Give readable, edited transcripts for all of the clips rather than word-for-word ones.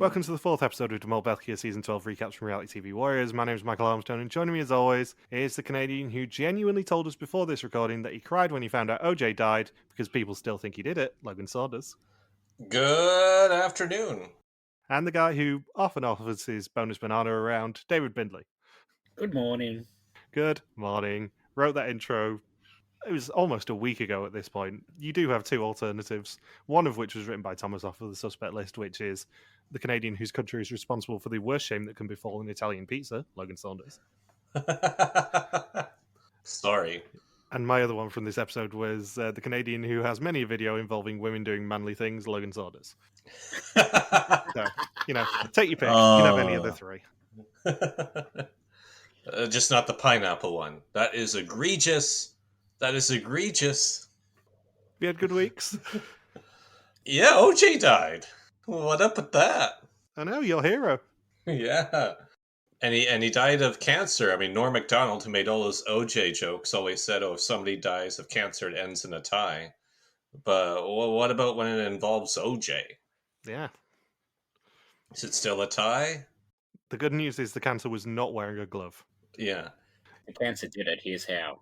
Welcome to the fourth episode of the Mol België Season 12 recaps from Reality TV Warriors. My name is Michael Armstrong, and joining me as always is the Canadian who genuinely told us before this recording that he cried when he found out OJ died because people still think he did it, Logan Saunders. Good afternoon. And the guy who often offers his bonus banana around, David Bindley. Good morning. Good morning. Wrote that intro. It was almost a week ago at this point. You do have two alternatives, one of which was written by Thomas off of the suspect list, which is the Canadian whose country is responsible for the worst shame that can befall an Italian pizza, Logan Saunders. Sorry. And my other one from this episode was the Canadian who has many a video involving women doing manly things, Logan Saunders. So, take your pick. You can have any of the three. Just not the pineapple one. That is egregious. That is egregious. You had good weeks? Yeah, OJ died. What up with that? I know, your hero. Yeah. And he died of cancer. I mean, Norm Macdonald, who made all those OJ jokes, always said, if somebody dies of cancer, it ends in a tie. But what about when it involves OJ? Yeah. Is it still a tie? The good news is the cancer was not wearing a glove. Yeah. The cancer did it. Here's how.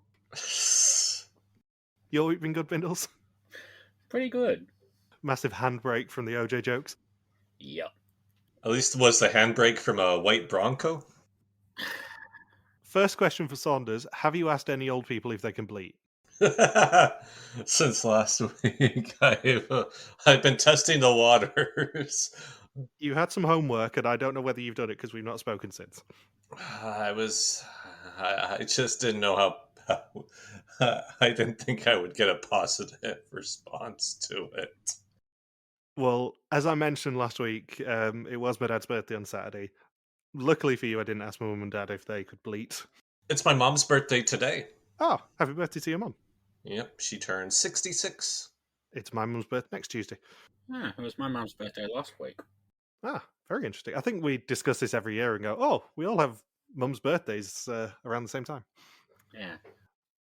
Your week been good, Bindles? Pretty good. Massive handbrake from the OJ jokes. Yep. At least was the handbrake from a white Bronco? First question for Saunders. Have you asked any old people if they can bleat? Since last week, I've been testing the waters. You had some homework, and I don't know whether you've done it because we've not spoken since. I just didn't know how. I didn't think I would get a positive response to it. Well, as I mentioned last week, it was my dad's birthday on Saturday. Luckily for you, I didn't ask my mum and dad if they could bleat. It's my mom's birthday today. Oh, happy birthday to your mum. Yep, she turned 66. It's my mum's birthday next Tuesday. Yeah, it was my mum's birthday last week. Ah, very interesting. I think we discuss this every year and go, we all have mum's birthdays around the same time. Yeah.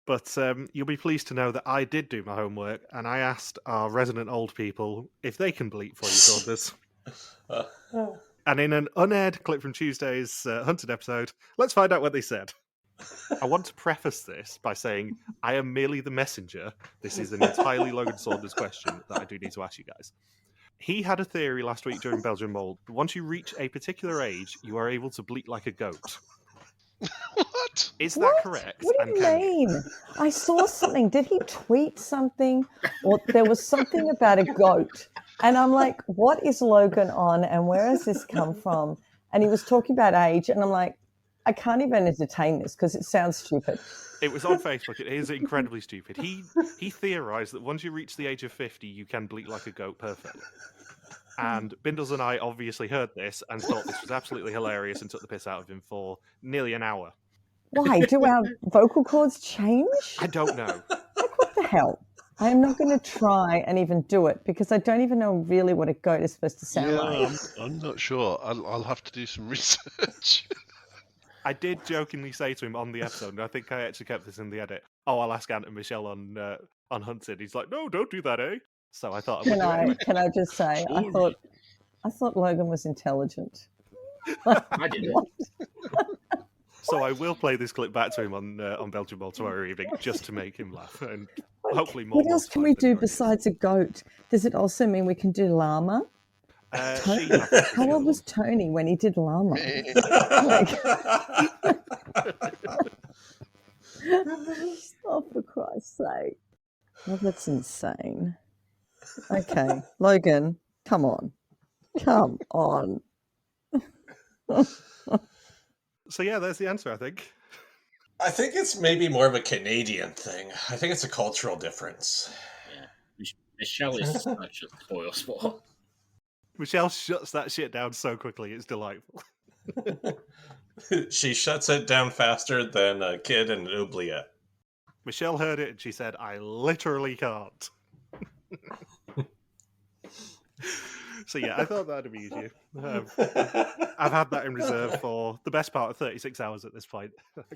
But you'll be pleased to know that I did do my homework, and I asked our resident old people if they can bleat for you, Saunders. And in an unaired clip from Tuesday's Hunted episode, let's find out what they said. I want to preface this by saying I am merely the messenger. This is an entirely Logan Saunders question that I do need to ask you guys. He had a theory last week during Belgian Mold. Once you reach a particular age, you are able to bleat like a goat. What? Is that correct? What do you mean? I saw something. Did he tweet something? Or there was something about a goat. And I'm like, what is Logan on and where has this come from? And he was talking about age. And I'm like, I can't even entertain this because it sounds stupid. It was on Facebook. It is incredibly stupid. He theorized that once you reach the age of 50, you can bleat like a goat perfectly. And Bindles and I obviously heard this and thought this was absolutely hilarious and took the piss out of him for nearly an hour. Why? Do our vocal cords change? I don't know. Like, what the hell? I am not going to try and even do it because I don't even know really what a goat is supposed to sound like. I'm not sure. I'll have to do some research. I did jokingly say to him on the episode, and I think I actually kept this in the edit, I'll ask Ant and Michelle on Hunted. He's like, no, don't do that, eh? So I thought Can I just say, I thought Logan was intelligent. I didn't. So I will play this clip back to him on Belgian Ball tomorrow evening just to make him laugh. And hopefully more. What else can we do besides a goat? Does it also mean we can do llama? How old was Tony when he did llama? Oh, for Christ's sake. Well, that's insane. Okay, Logan, come on. Come on. So yeah, there's the answer, I think. I think it's maybe more of a Canadian thing. I think it's a cultural difference. Yeah. Michelle is such a spoilsport. Michelle shuts that shit down so quickly, it's delightful. She shuts it down faster than a kid in an oubliette. Michelle heard it and she said, I literally can't. So yeah, I thought that'd amuse you. I've had that in reserve for the best part of 36 hours at this point.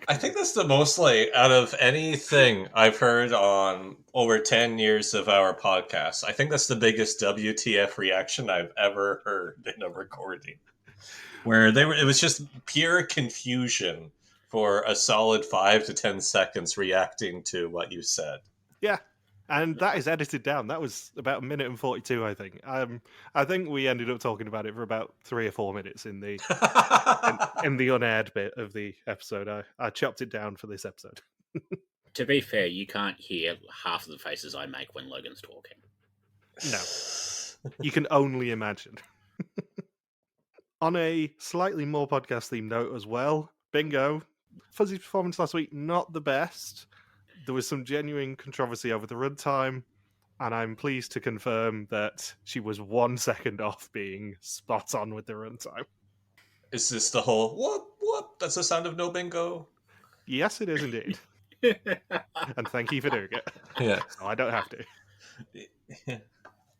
I think that's the most like out of anything I've heard on over 10 years of our podcast. I think that's the biggest WTF reaction I've ever heard in a recording. Where it was just pure confusion for a solid 5 to 10 seconds reacting to what you said. Yeah. And that is edited down. That was about 1 minute and 42, I think. I think we ended up talking about it for about 3 or 4 minutes in the in the unaired bit of the episode. I chopped it down for this episode. To be fair, you can't hear half of the faces I make when Logan's talking. No. You can only imagine. On a slightly more podcast-themed note as well, Bingo. Fuzzy's performance last week, not the best. There was some genuine controversy over the runtime, and I'm pleased to confirm that she was 1 second off being spot on with the runtime. Is this the whole, what? That's the sound of no bingo? Yes, it is indeed. And thank you for doing it. Yeah. So I don't have to.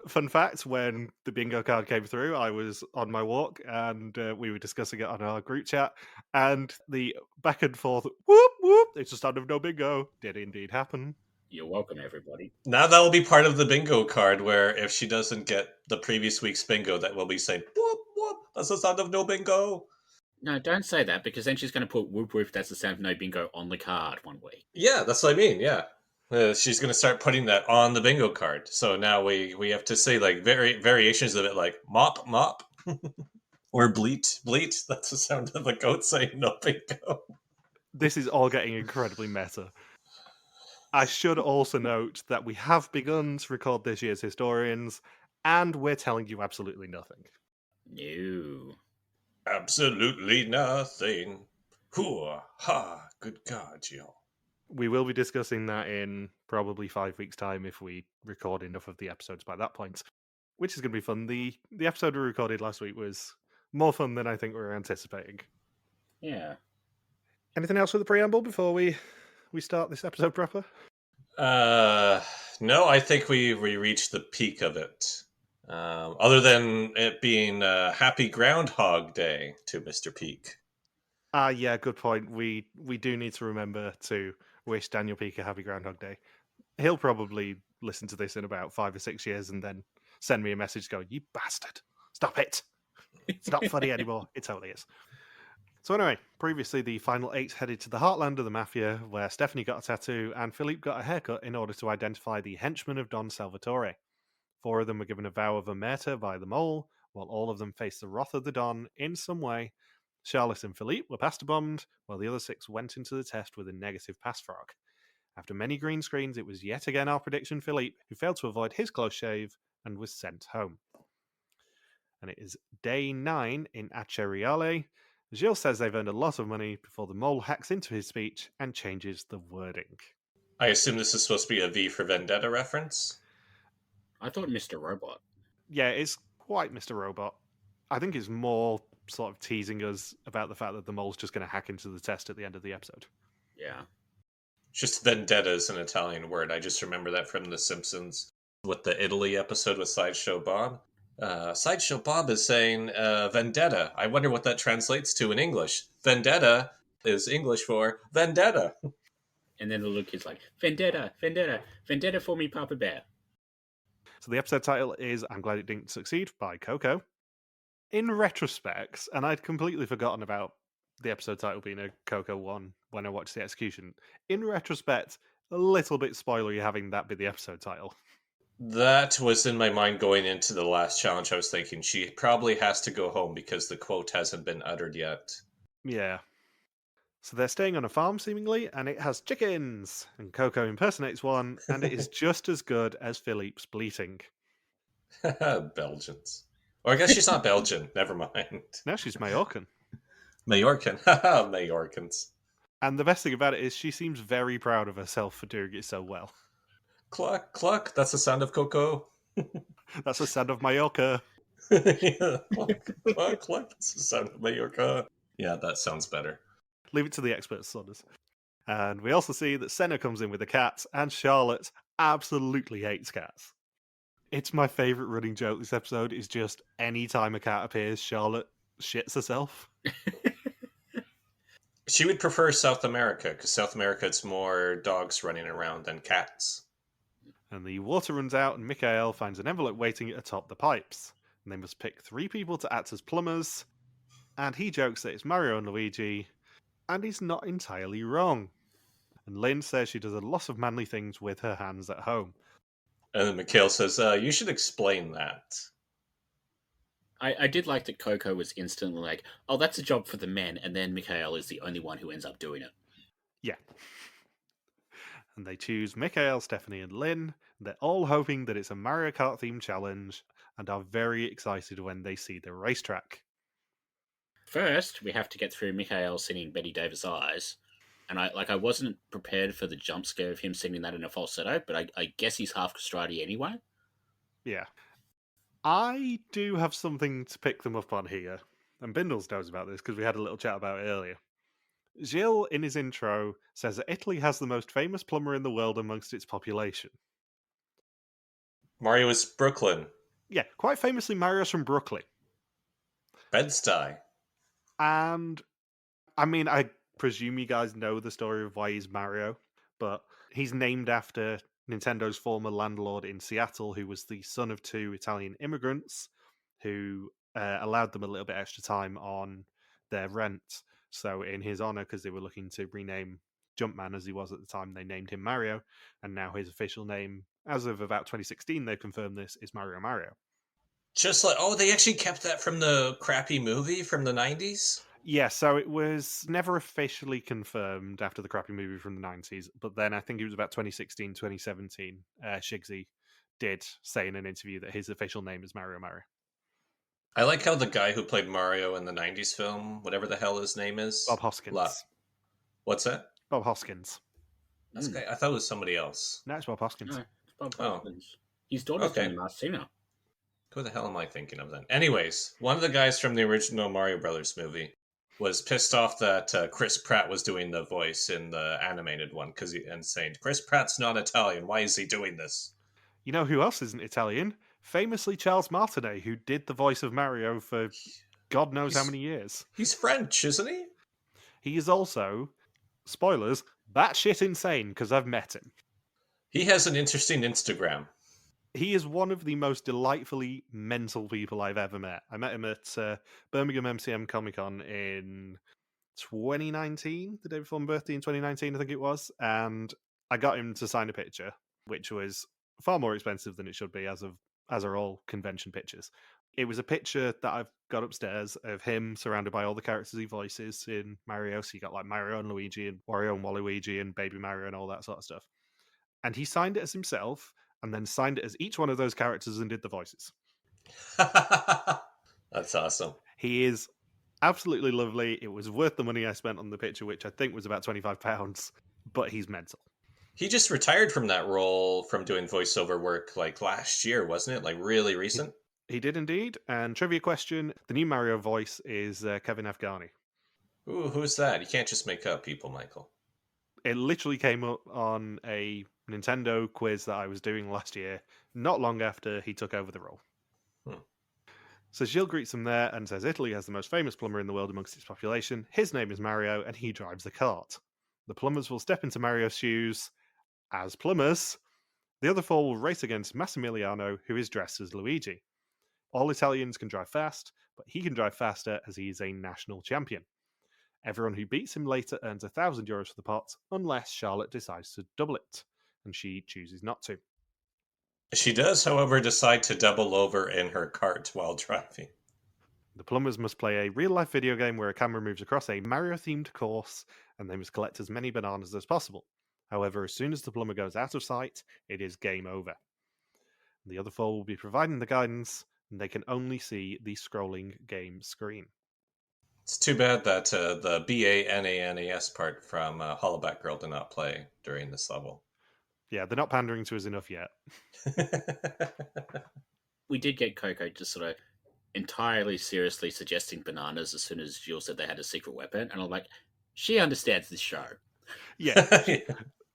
Fun fact, when the bingo card came through, I was on my walk and we were discussing it on our group chat, and the back and forth, whoop, whoop, it's the sound of no bingo, did indeed happen. You're welcome, everybody. Now that will be part of the bingo card, where if she doesn't get the previous week's bingo, that will be saying, whoop, whoop, that's the sound of no bingo. No, don't say that, because then she's going to put whoop whoop, that's the sound of no bingo on the card one week. Yeah, that's what I mean, yeah. She's going to start putting that on the bingo card. So now we have to say like variations of it, like mop, mop. Or bleat, bleat. That's the sound of a goat saying no bingo. This is all getting incredibly meta. I should also note that we have begun to record this year's Historians, and we're telling you absolutely nothing. No. Absolutely nothing. Hooah, ha, good God, Gilles. We will be discussing that in probably 5 weeks' time if we record enough of the episodes by that point, which is going to be fun. The episode we recorded last week was more fun than I think we were anticipating. Yeah. Anything else for the preamble before we start this episode proper? No, I think we reached the peak of it. Other than it being Happy Groundhog Day to Mr. Peak. Yeah, good point. We do need to remember to wish Daniel Peak a happy Groundhog Day. He'll probably listen to this in about 5 or 6 years and then send me a message going, "You bastard, stop it. It's not funny anymore." It totally is. So anyway, previously the final 8 headed to the heartland of the Mafia, where Stephanie got a tattoo and Philippe got a haircut in order to identify the henchmen of Don Salvatore. 4 of them were given a vow of omerta by the Mole, while all of them faced the wrath of the Don in some way. Charlotte and Philippe were pasta-bombed, while the other 6 went into the test with a negative pass frog. After many green screens, it was yet again our prediction Philippe, who failed to avoid his close shave and was sent home. And it is day 9 in Aceriale. Gilles says they've earned a lot of money before the Mole hacks into his speech and changes the wording. I assume this is supposed to be a V for Vendetta reference? I thought Mr. Robot. Yeah, it's quite Mr. Robot. I think it's more sort of teasing us about the fact that the Mole's just going to hack into the test at the end of the episode. Yeah. Just vendetta is an Italian word. I just remember that from The Simpsons with the Italy episode with Sideshow Bob. Sideshow Bob is saying vendetta. I wonder what that translates to in English. Vendetta is English for vendetta. And then the little kid's like, Vendetta, Vendetta, Vendetta for me, Papa Bear. So the episode title is I'm Glad It Didn't Succeed by Coco. In retrospect, and I'd completely forgotten about the episode title being a Coco one when I watched the execution. In retrospect, a little bit spoilery having that be the episode title. That was in my mind going into the last challenge. I was thinking she probably has to go home because the quote hasn't been uttered yet. Yeah. So they're staying on a farm, seemingly, and it has chickens. And Coco impersonates one, and it is just as good as Philippe's bleating. Belgians. Or I guess she's not Belgian. Never mind. No, she's Majorcan. Majorcan. Majorcans. And the best thing about it is she seems very proud of herself for doing it so well. Cluck, cluck. That's the sound of Coco. That's the sound of Mallorca. Yeah, cluck, cluck, cluck. That's the sound of Mallorca. Yeah, that sounds better. Leave it to the experts, Saunders. And we also see that Senna comes in with a cat, and Charlotte absolutely hates cats. It's my favourite running joke this episode is just any time a cat appears, Charlotte shits herself. She would prefer South America, because South America it's more dogs running around than cats. And the water runs out, and Mikhail finds an envelope waiting atop the pipes. And they must pick 3 people to act as plumbers. And he jokes that it's Mario and Luigi, and he's not entirely wrong. And Lynn says she does a lot of manly things with her hands at home. And then Mikhail says, you should explain that. I did like that Coco was instantly like, oh, that's a job for the men, and then Mikhail is the only one who ends up doing it. Yeah. And they choose Mikhail, Stephanie, and Lynn. They're all hoping that it's a Mario Kart themed challenge and are very excited when they see the racetrack. First, we have to get through Mikhail singing Betty Davis' Eyes. And I wasn't prepared for the jump scare of him singing that in a falsetto, but I guess he's half castrati anyway. Yeah. I do have something to pick them up on here. And Bindles knows about this because we had a little chat about it earlier. Gilles, in his intro, says that Italy has the most famous plumber in the world amongst its population. Mario is Brooklyn. Yeah, quite famously, Mario's from Brooklyn. Bed-Stuy. And, I mean, I presume you guys know the story of why he's Mario, but he's named after Nintendo's former landlord in Seattle, who was the son of 2 Italian immigrants who allowed them a little bit extra time on their rent. So in his honor, because they were looking to rename Jumpman as he was at the time, they named him Mario, and now his official name, as of about 2016, they've confirmed this, is Mario Mario. Just like, they actually kept that from the crappy movie from the 90s? Yeah, so it was never officially confirmed after the crappy movie from the 90s, but then I think it was about 2016, 2017, Shigsy did say in an interview that his official name is Mario Mario. I like how the guy who played Mario in the 90s film, whatever the hell his name is... Bob Hoskins. What's that? Bob Hoskins. That's guy. I thought it was somebody else. No, it's Bob Hoskins. No, it's Bob Hoskins. His daughter's Okay. from Marcina. Who the hell am I thinking of then? Anyways, one of the guys from the original Mario Brothers movie was pissed off that Chris Pratt was doing the voice in the animated one and saying, Chris Pratt's not Italian. Why is he doing this? You know who else isn't Italian? Famously Charles Martinet, who did the voice of Mario for God knows how many years. He's French, isn't he? He is also, spoilers, batshit insane, because I've met him. He has an interesting Instagram. He is one of the most delightfully mental people I've ever met. I met him at Birmingham MCM Comic Con in 2019, the day before my birthday in 2019, I think it was. And I got him to sign a picture, which was far more expensive than it should be, as are all convention pictures. It was a picture that I've got upstairs of him surrounded by all the characters he voices in Mario. So you got like Mario and Luigi and Wario and Waluigi and Baby Mario and all that sort of stuff. And he signed it as himself, and then signed it as each one of those characters and did the voices. That's awesome. He is absolutely lovely. It was worth the money I spent on the picture, which I think was about £25, but he's mental. He just retired from that role from doing voiceover work like last year, wasn't it? Like really recent? He did indeed. And trivia question, the new Mario voice is Kevin Afghani. Ooh, who's that? You can't just make up people, Michael. It literally came up on a Nintendo quiz that I was doing last year, not long after he took over the role. So Gilles greets him there and says Italy has the most famous plumber in the world amongst its population. His name is Mario, and he drives the cart. The plumbers will step into Mario's shoes as plumbers. The other 4 will race against Massimiliano, who is dressed as Luigi. All Italians can drive fast, but he can drive faster as he is a national champion. Everyone who beats him later earns €1,000 for the pot, unless Charlotte decides to double it, and she chooses not to. She does, however, decide to double over in her cart while driving. The plumbers must play a real-life video game where a camera moves across a Mario-themed course, and they must collect as many bananas as possible. However, as soon as the plumber goes out of sight, it is game over. The other 4 will be providing the guidance, and they can only see the scrolling game screen. It's too bad that the BANANAS part from Hollaback Girl did not play during this level. Yeah, they're not pandering to us enough yet. We did get Coco just sort of entirely seriously suggesting bananas as soon as Gilles said they had a secret weapon, and I'm like, she understands this show. Yeah,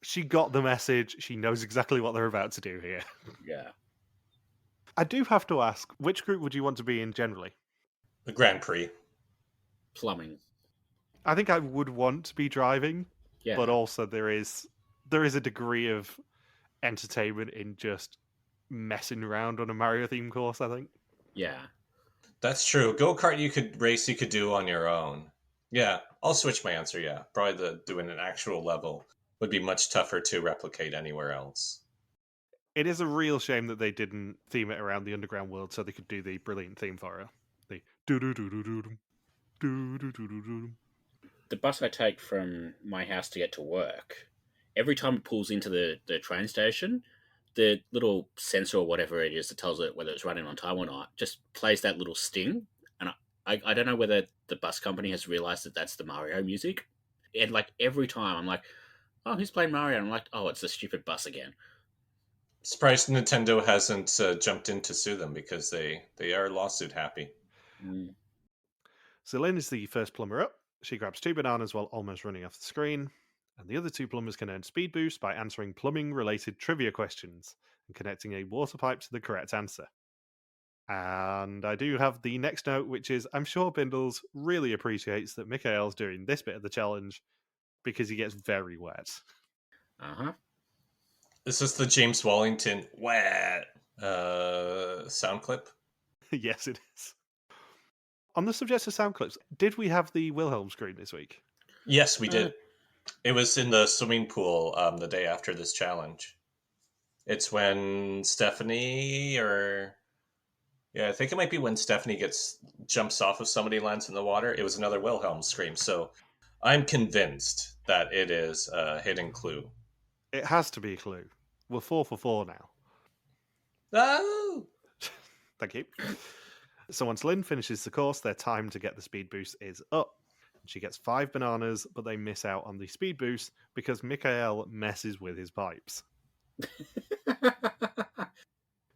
she got the message. She knows exactly what they're about to do here. Yeah. I do have to ask, which group would you want to be in generally? The Grand Prix. Plumbing. I think I would want to be driving, Yeah. but also there is a degree of entertainment in just messing around on a Mario theme course, I think. Yeah. That's true. Go-kart you could do on your own. Yeah, I'll switch my answer, yeah. Probably doing an actual level would be much tougher to replicate anywhere else. It is a real shame that they didn't theme it around the underground world so they could do the brilliant theme for it. The do-do-do-do-do-dum, do-do-do-do-do-dum. The bus I take from my house to get to work, every time it pulls into the train station, the little sensor or whatever it is that tells it whether it's running on time or not just plays that little sting. And I don't know whether the bus company has realized that that's the Mario music. And like every time I'm like, oh, who's playing Mario? And I'm like, oh, it's the stupid bus again. Surprised Nintendo hasn't jumped in to sue them because they are lawsuit happy. Mm. So Lynn is the first plumber up. She grabs 2 bananas while almost running off the screen. And the other 2 plumbers can earn speed boost by answering plumbing-related trivia questions and connecting a water pipe to the correct answer. And I do have the next note, which is I'm sure Bindles really appreciates that Mikhail's doing this bit of the challenge because he gets very wet. Uh-huh. Is this the James Wallington wet sound clip? Yes, it is. On the subject of sound clips, did we have the Wilhelm Scream this week? Yes, we did. It was in the swimming pool the day after this challenge. It's when Stephanie, I think it might be when Stephanie jumps off of somebody, lands in the water. It was another Wilhelm Scream. So I'm convinced that it is a hidden clue. It has to be a clue. We're 4 for 4 now. Oh! Thank you. So once Lynn finishes the course, their time to get the speed boost is up. She gets 5 bananas, but they miss out on the speed boost because Mikhail messes with his pipes.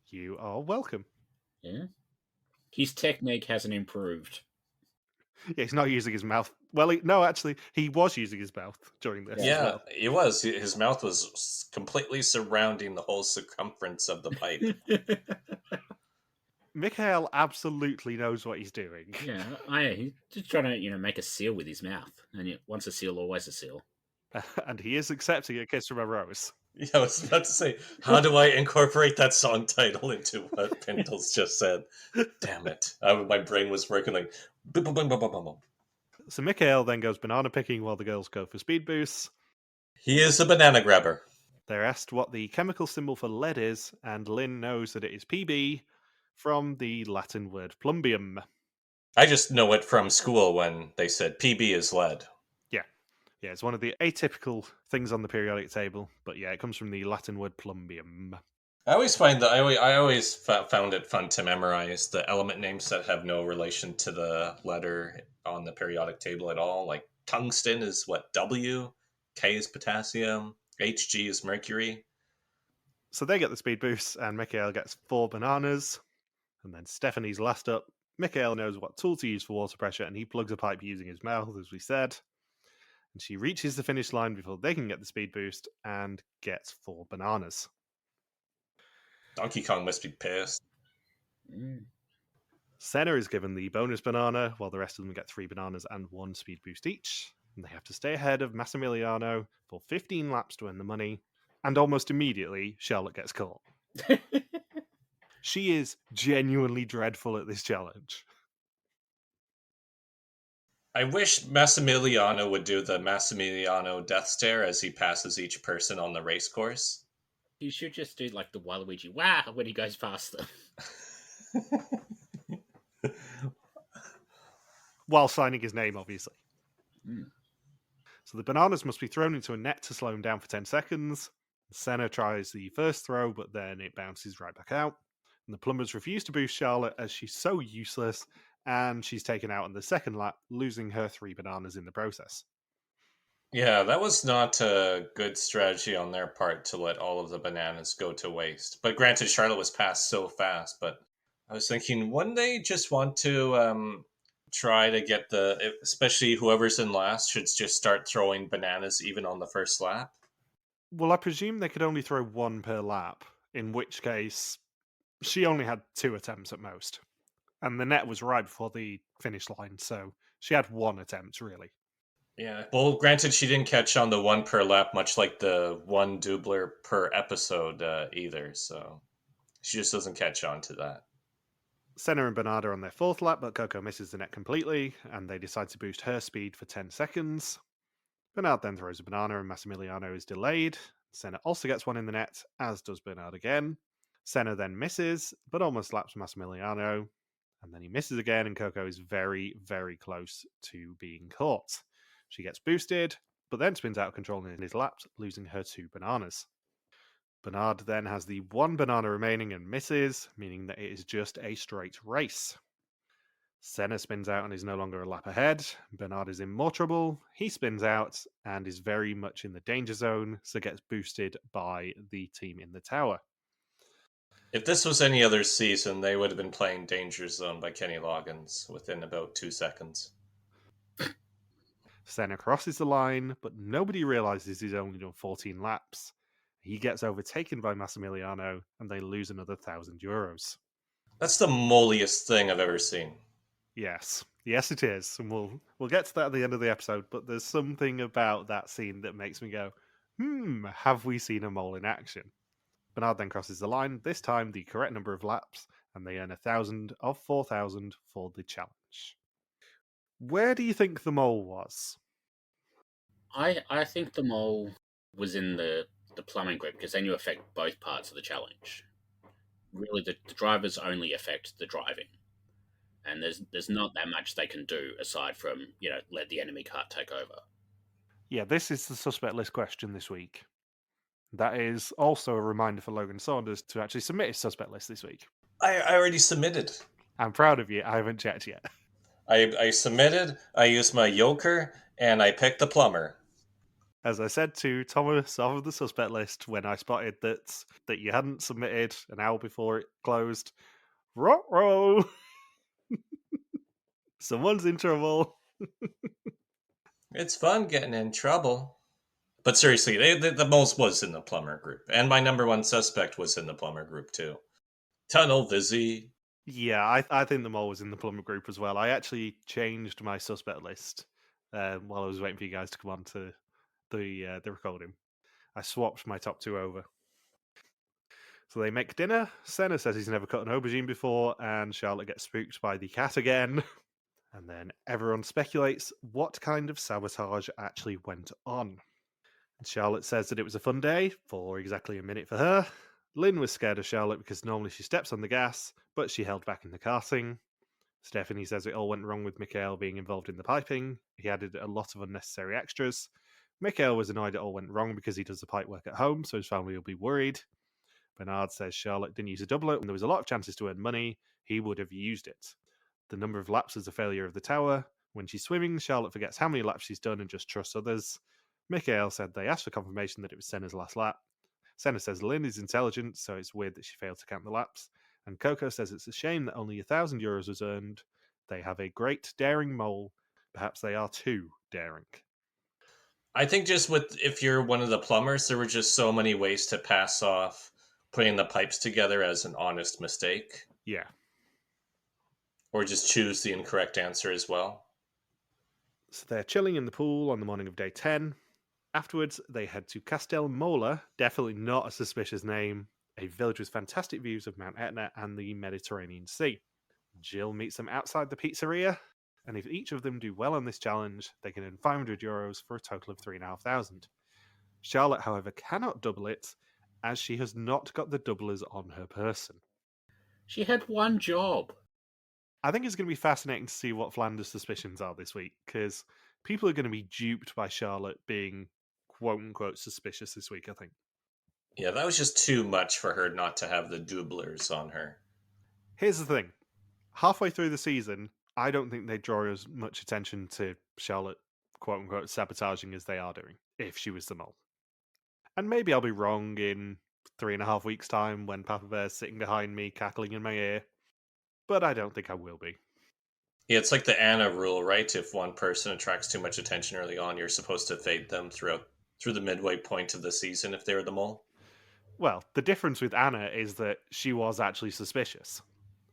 You are welcome. Yeah. His technique hasn't improved. Yeah, he's not using his mouth. Well, no, actually, he was using his mouth during this. Yeah, as well. he was. His mouth was completely surrounding the whole circumference of the pipe. Mikhail absolutely knows what he's doing. Yeah, he's just trying to, make a seal with his mouth. And once a seal, always a seal. And he is accepting a kiss from a rose. Yeah, I was about to say, how do I incorporate that song title into what Bindles just said? Damn it. My brain was working like... boom, boom, boom, boom, boom, boom. So Mikhail then goes banana picking while the girls go for speed boosts. He is a banana grabber. They're asked what the chemical symbol for lead is, and Lynn knows that it is PB from the Latin word plumbium. I just know it from school when they said PB is lead. Yeah, it's one of the atypical things on the periodic table, but yeah, it comes from the Latin word plumbium. I always find that I always found it fun to memorize the element names that have no relation to the letter on the periodic table at all. Like tungsten is what, W, K is potassium, Hg is mercury. So they get the speed boost, and Mikhail gets 4 bananas, and then Stephanie's last up. Mikhail knows what tool to use for water pressure, and he plugs a pipe using his mouth, as we said. And she reaches the finish line before they can get the speed boost and gets 4 bananas. Donkey Kong must be pissed. Senna is given the bonus banana, while the rest of them get 3 bananas and 1 speed boost each. And they have to stay ahead of Massimiliano for 15 laps to earn the money. And almost immediately, Charlotte gets caught. She is genuinely dreadful at this challenge. I wish Massimiliano would do the Massimiliano death stare as he passes each person on the race course. You should just do like the Waluigi wow when he goes past them. While signing his name, obviously. Mm. So the bananas must be thrown into a net to slow him down for 10 seconds. Senna tries the first throw, but then it bounces right back out. And the plumbers refuse to boost Charlotte as she's so useless, and she's taken out on the second lap, losing her 3 bananas in the process. Yeah, that was not a good strategy on their part to let all of the bananas go to waste. But granted, Charlotte was passed so fast, but I was thinking, wouldn't they just want to try to get especially whoever's in last should just start throwing bananas even on the first lap? Well, I presume they could only throw 1 per lap, in which case she only had 2 attempts at most. And the net was right before the finish line, so she had 1 attempt, really. Yeah. Well, granted, she didn't catch on the 1 per lap, much like the 1 doubler per episode either. So she just doesn't catch on to that. Senna and Bernard are on their 4th lap, but Coco misses the net completely, and they decide to boost her speed for 10 seconds. Bernard then throws a banana, and Massimiliano is delayed. Senna also gets one in the net, as does Bernard again. Senna then misses, but almost laps Massimiliano, and then he misses again, and Coco is very, very close to being caught. She gets boosted, but then spins out of control in his laps, losing her 2 bananas. Bernard then has the 1 banana remaining and misses, meaning that it is just a straight race. Senna spins out and is no longer a lap ahead. Bernard is in more trouble. He spins out and is very much in the danger zone, so gets boosted by the team in the tower. If this was any other season, they would have been playing Danger Zone by Kenny Loggins within about 2 seconds. Senna crosses the line, but nobody realizes he's only done 14 laps. He gets overtaken by Massimiliano, and they lose another €1,000. That's the molliest thing I've ever seen. Yes, it is, and we'll get to that at the end of the episode. But there's something about that scene that makes me go, have we seen a mole in action? Bernard then crosses the line, this time the correct number of laps, and they earn 1,000 of 4,000 for the challenge. Where do you think the mole was? I think the mole was in the plumbing group because then you affect both parts of the challenge. Really, the drivers only affect the driving. And there's not that much they can do aside from, let the enemy cart take over. Yeah, this is the suspect list question this week. That is also a reminder for Logan Saunders to actually submit his suspect list this week. I already submitted. I'm proud of you. I haven't checked yet. I submitted, I used my yoker, and I picked the plumber. As I said to Thomas of the suspect list when I spotted that you hadn't submitted an hour before it closed, ruh-roh! Someone's in trouble. It's fun getting in trouble. But seriously, the most was in the plumber group. And my number 1 suspect was in the plumber group too. Tunnel Vizzy. Yeah, I think the mole was in the plumber group as well. I actually changed my suspect list while I was waiting for you guys to come on to the recording. I swapped my top 2 over. So they make dinner. Senna says he's never cut an aubergine before, and Charlotte gets spooked by the cat again. And then everyone speculates what kind of sabotage actually went on. And Charlotte says that it was a fun day for exactly a minute for her. Lynn was scared of Charlotte because normally she steps on the gas, but she held back in the karting. Stephanie says it all went wrong with Mikhail being involved in the piping. He added a lot of unnecessary extras. Mikhail was annoyed it all went wrong because he does the pipe work at home, so his family will be worried. Bernard says Charlotte didn't use a doubler when there was a lot of chances to earn money. He would have used it. The number of laps is a failure of the tower. When she's swimming, Charlotte forgets how many laps she's done and just trusts others. Mikhail said they asked for confirmation that it was Senna's last lap. Senna says Lynn is intelligent, so it's weird that she failed to count the laps. And Coco says it's a shame that only €1,000 was earned. They have a great daring mole. Perhaps they are too daring. I think just if you're one of the plumbers, there were just so many ways to pass off putting the pipes together as an honest mistake. Yeah. Or just choose the incorrect answer as well. So they're chilling in the pool on the morning of day 10. Afterwards, they head to Castel Mola, definitely not a suspicious name, a village with fantastic views of Mount Etna and the Mediterranean Sea. Gilles meets them outside the pizzeria, and if each of them do well on this challenge, they can earn €500 for a total of 3,500. Charlotte, however, cannot double it, as she has not got the doublers on her person. She had one job. I think it's going to be fascinating to see what Flanders' suspicions are this week, because people are going to be duped by Charlotte being quote-unquote suspicious this week, I think. Yeah, that was just too much for her not to have the doublers on her. Here's the thing. Halfway through the season, I don't think they draw as much attention to Charlotte quote-unquote sabotaging as they are doing, if she was the mole. And maybe I'll be wrong in 3.5 weeks' time when Papa Bear's sitting behind me, cackling in my ear. But I don't think I will be. Yeah, it's like the Anna rule, right? If one person attracts too much attention early on, you're supposed to fade them through the midway point of the season if they're the mole. Well, the difference with Anna is that she was actually suspicious.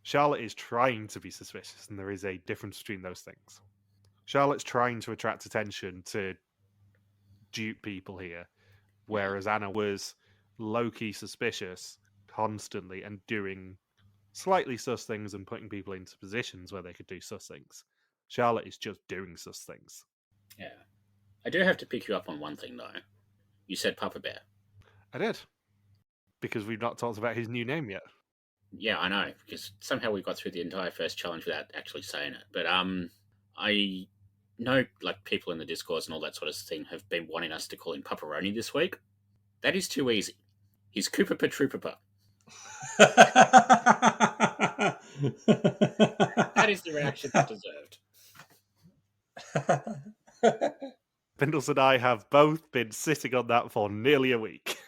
Charlotte is trying to be suspicious, and there is a difference between those things. Charlotte's trying to attract attention to dupe people here, whereas Anna was low-key suspicious constantly and doing slightly sus things and putting people into positions where they could do sus things. Charlotte is just doing sus things. Yeah. I do have to pick you up on one thing, though. You said Papa Bear. I did. Because we've not talked about his new name yet. Yeah, I know, because somehow we got through the entire first challenge without actually saying it. But I know like people in the Discourse and all that sort of thing have been wanting us to call him Pepperoni this week. That is too easy. He's Koopa Patroopa. That is the reaction that deserved. Bindles and I have both been sitting on that for nearly a week.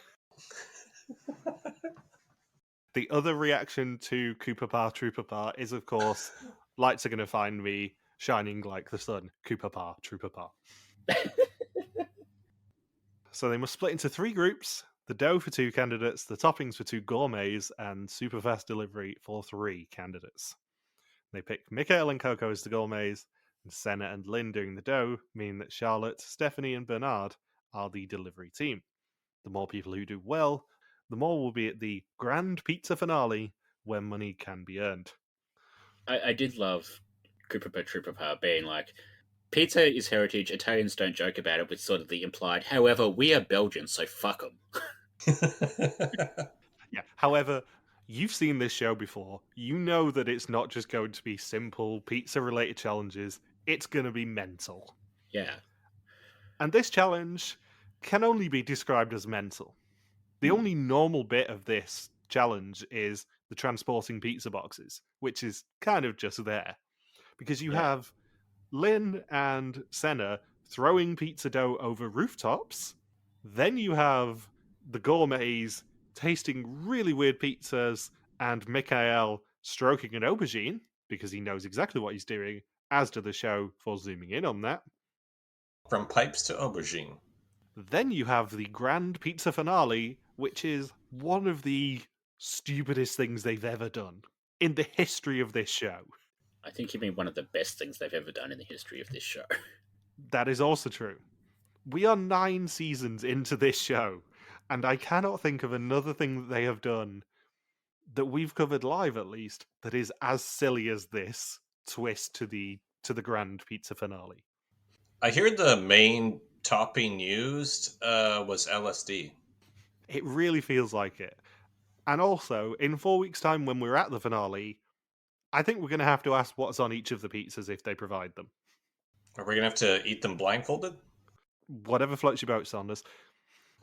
The other reaction to Koopa Pa Troopa Pa is, of course, lights are going to find me shining like the sun. Koopa Pa Troopa Pa. So they must split into 3 groups. The dough for 2 candidates, the toppings for 2 gourmets, and super fast delivery for 3 candidates. They pick Mikael and Coco as the gourmets, and Senna and Lynn doing the dough, meaning that Charlotte, Stephanie, and Bernard are the delivery team. The more people who do well, the more will be at the grand pizza finale, where money can be earned. I did love Koopa Troopa being like, pizza is heritage, Italians don't joke about it, with sort of the implied, however, we are Belgians, so fuck them. Yeah, however, you've seen this show before. You know that it's not just going to be simple pizza-related challenges. It's going to be mental. Yeah. And this challenge can only be described as mental. The only normal bit of this challenge is the transporting pizza boxes, which is kind of just there. Because you have Lynn and Senna throwing pizza dough over rooftops. Then you have the gourmets tasting really weird pizzas and Mikael stroking an aubergine because he knows exactly what he's doing, as do the show for zooming in on that. From pipes to aubergine. Then you have the grand pizza finale, which is one of the stupidest things they've ever done in the history of this show. I think you mean one of the best things they've ever done in the history of this show. That is also true. We are 9 seasons into this show, and I cannot think of another thing that they have done that we've covered live, at least, that is as silly as this twist to the grand pizza finale. I hear the main topping used was LSD. It really feels like it. And also, in 4 weeks' time, when we're at the finale, I think we're going to have to ask what's on each of the pizzas if they provide them. Are we going to have to eat them blindfolded? Whatever floats your boat, Saunders.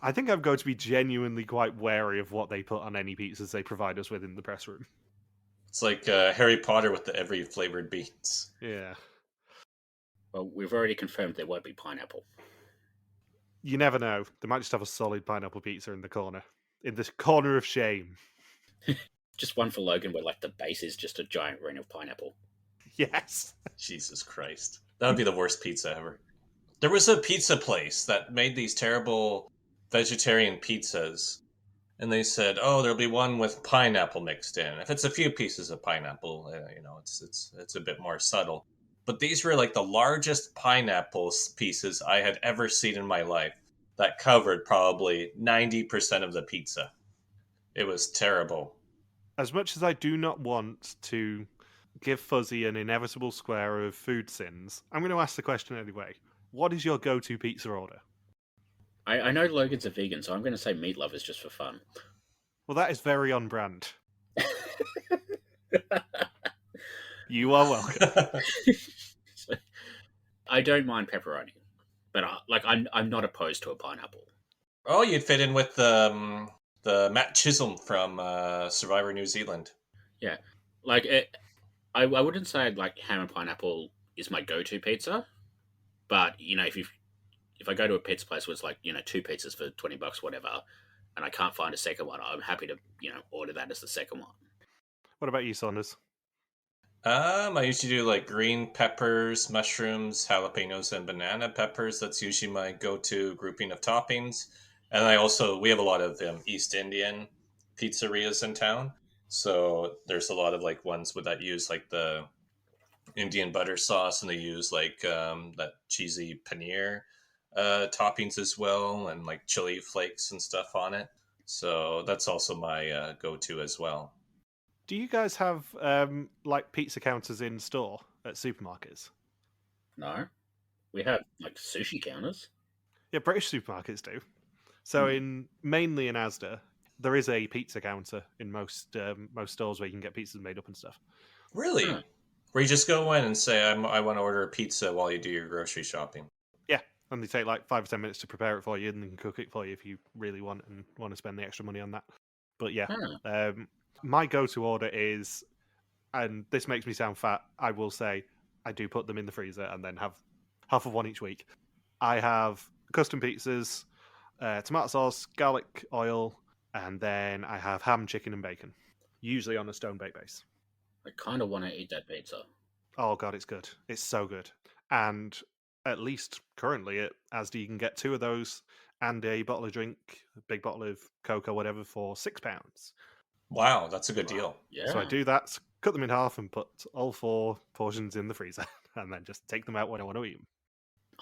I think I'm going to be genuinely quite wary of what they put on any pizzas they provide us with in the press room. It's like Harry Potter with the every flavored beans. Yeah. Well, we've already confirmed there won't be pineapple. You never know. They might just have a solid pineapple pizza in the corner. In this corner of shame. Just one for Logan where like the base is just a giant ring of pineapple. Yes. Jesus Christ. That would be the worst pizza ever. There was a pizza place that made these terrible vegetarian pizzas. And they said, oh, there'll be one with pineapple mixed in. If it's a few pieces of pineapple, it's a bit more subtle. But these were like the largest pineapple pieces I had ever seen in my life that covered probably 90% of the pizza. It was terrible. As much as I do not want to give Fuzzy an inevitable square of food sins, I'm going to ask the question anyway. What is your go-to pizza order? I know Logan's a vegan, so I'm going to say meat lovers just for fun. Well, that is very on brand. You are welcome. I don't mind pepperoni, but I'm not opposed to a pineapple. Oh, you'd fit in with the Matt Chisholm from Survivor New Zealand. Yeah, like I wouldn't say like ham and pineapple is my go-to pizza, but you know if I go to a pizza place where it's like 2 pizzas for $20, whatever, and I can't find a second one, I'm happy to order that as the second one. What about you, Saunders? I usually do like green peppers, mushrooms, jalapenos, and banana peppers. That's usually my go-to grouping of toppings. And we have a lot of East Indian pizzerias in town. So there's a lot of like ones that use like the Indian butter sauce, and they use like that cheesy paneer toppings as well, and like chili flakes and stuff on it. So that's also my go-to as well. Do you guys have like pizza counters in store at supermarkets? No, we have like sushi counters. Yeah, British supermarkets do. So mainly in Asda, there is a pizza counter in most stores where you can get pizzas made up and stuff. Really? Huh. Where you just go in and say, I want to order a pizza while you do your grocery shopping. Yeah, and they take like 5 or 10 minutes to prepare it for you, and they can cook it for you if you really want to spend the extra money on that. But yeah, my go-to order is, and this makes me sound fat, I will say, I do put them in the freezer and then have half of one each week. I have custom pizzas, tomato sauce, garlic oil, and then I have ham, chicken, and bacon, usually on a stone bake base. I kind of want to eat that pizza. Oh god, it's good. It's so good. And at least currently at Asda, you can get 2 of those and a bottle of drink, a big bottle of Coco, whatever, for £6. Wow, that's a good deal. Yeah. So I do that, cut them in half, and put all 4 portions in the freezer, and then just take them out when I want to eat them.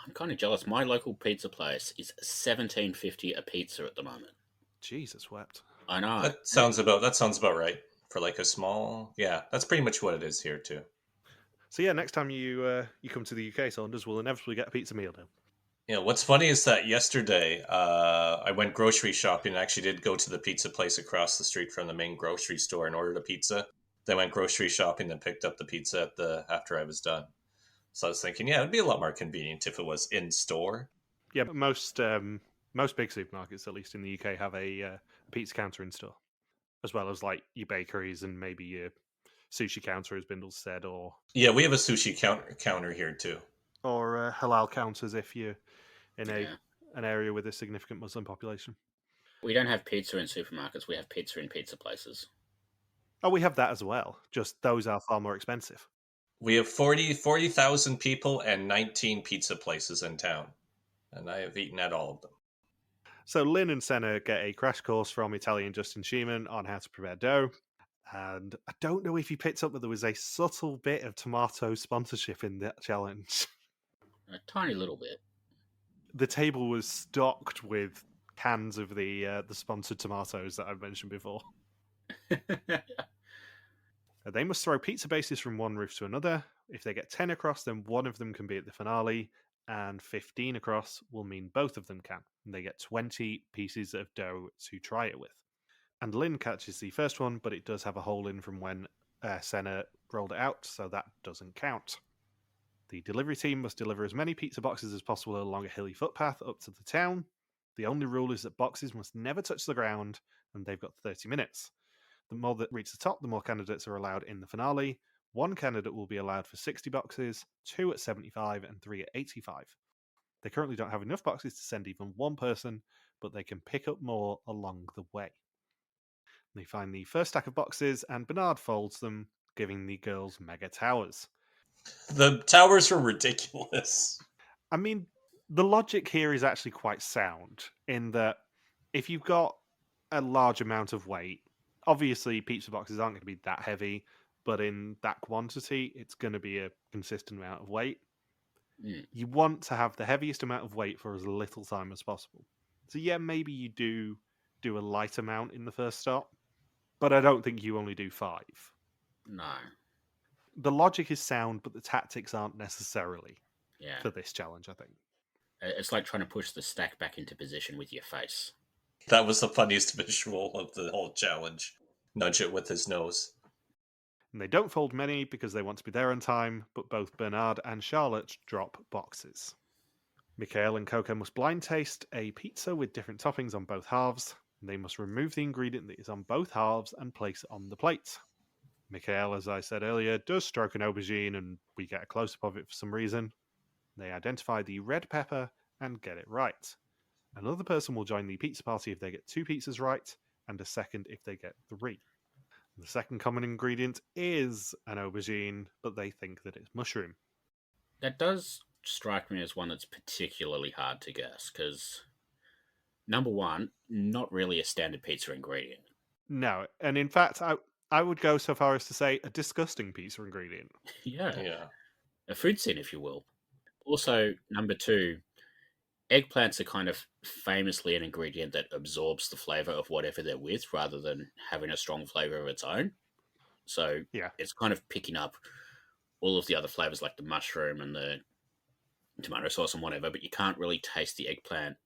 I'm kind of jealous. My local pizza place is $17.50 a pizza at the moment. Jesus wept. I know. That sounds about right for like a small. Yeah, that's pretty much what it is here too. So yeah, next time you come to the UK, Saunders, we'll inevitably get a pizza meal now. Yeah, what's funny is that yesterday I went grocery shopping and actually did go to the pizza place across the street from the main grocery store and ordered a pizza. Then went grocery shopping and picked up the pizza after I was done. So I was thinking, yeah, it'd be a lot more convenient if it was in store. Yeah, but most big supermarkets, at least in the UK, have a pizza counter in store, as well as like your bakeries and maybe your sushi counter, as Bindles said, or Yeah, we have a sushi counter here too. Or halal counters if you're in an area with a significant Muslim population. We don't have pizza in supermarkets. We have pizza in pizza places. Oh, we have that as well. Just those are far more expensive. We have 40,000 people and 19 pizza places in town. And I have eaten at all of them. So Lynn and Senna get a crash course from Italian Justin Sheeman on how to prepare dough. And I don't know if you picked up that there was a subtle bit of tomato sponsorship in that challenge. A tiny little bit. The table was stocked with cans of the sponsored tomatoes that I've mentioned before. They must throw pizza bases from one roof to another. If they get 10 across, then one of them can be at the finale, and 15 across will mean both of them can. And they get 20 pieces of dough to try it with. And Lynn catches the first one, but it does have a hole in from when Senna rolled it out, so that doesn't count. The delivery team must deliver as many pizza boxes as possible along a hilly footpath up to the town. The only rule is that boxes must never touch the ground, and they've got 30 minutes. The more that reach the top, the more candidates are allowed in the finale. One candidate will be allowed for 60 boxes, 2 at 75, and 3 at 85. They currently don't have enough boxes to send even one person, but they can pick up more along the way. They find the first stack of boxes, and Bernard folds them, giving the girls mega towers. The towers were ridiculous. I mean, the logic here is actually quite sound, in that if you've got a large amount of weight, obviously pizza boxes aren't going to be that heavy, but in that quantity, it's going to be a consistent amount of weight. You want to have the heaviest amount of weight for as little time as possible. So yeah, maybe you do a light amount in the first stop, but I don't think you only do 5. No. The logic is sound, but the tactics aren't necessarily Yeah. for this challenge, I think. It's like trying to push the stack back into position with your face. That was the funniest visual of the whole challenge. Nudge it with his nose. And they don't fold many because they want to be there on time, but both Bernard and Charlotte drop boxes. Mikhail and Coco must blind taste a pizza with different toppings on both halves. They must remove the ingredient that is on both halves and place it on the plate. Mikhail, as I said earlier, does stroke an aubergine, and we get a close-up of it for some reason. They identify the red pepper and get it right. Another person will join the pizza party if they get 2 pizzas right, and a second if they get 3. The second common ingredient is an aubergine, but they think that it's mushroom. That does strike me as one that's particularly hard to guess, because number one, not really a standard pizza ingredient. No, and in fact, I would go so far as to say a disgusting pizza ingredient. Yeah, a food scene, if you will. Also, number two, eggplants are kind of famously an ingredient that absorbs the flavor of whatever they're with rather than having a strong flavor of its own. So Yeah. it's kind of picking up all of the other flavors like the mushroom and the tomato sauce and whatever, but you can't really taste the eggplant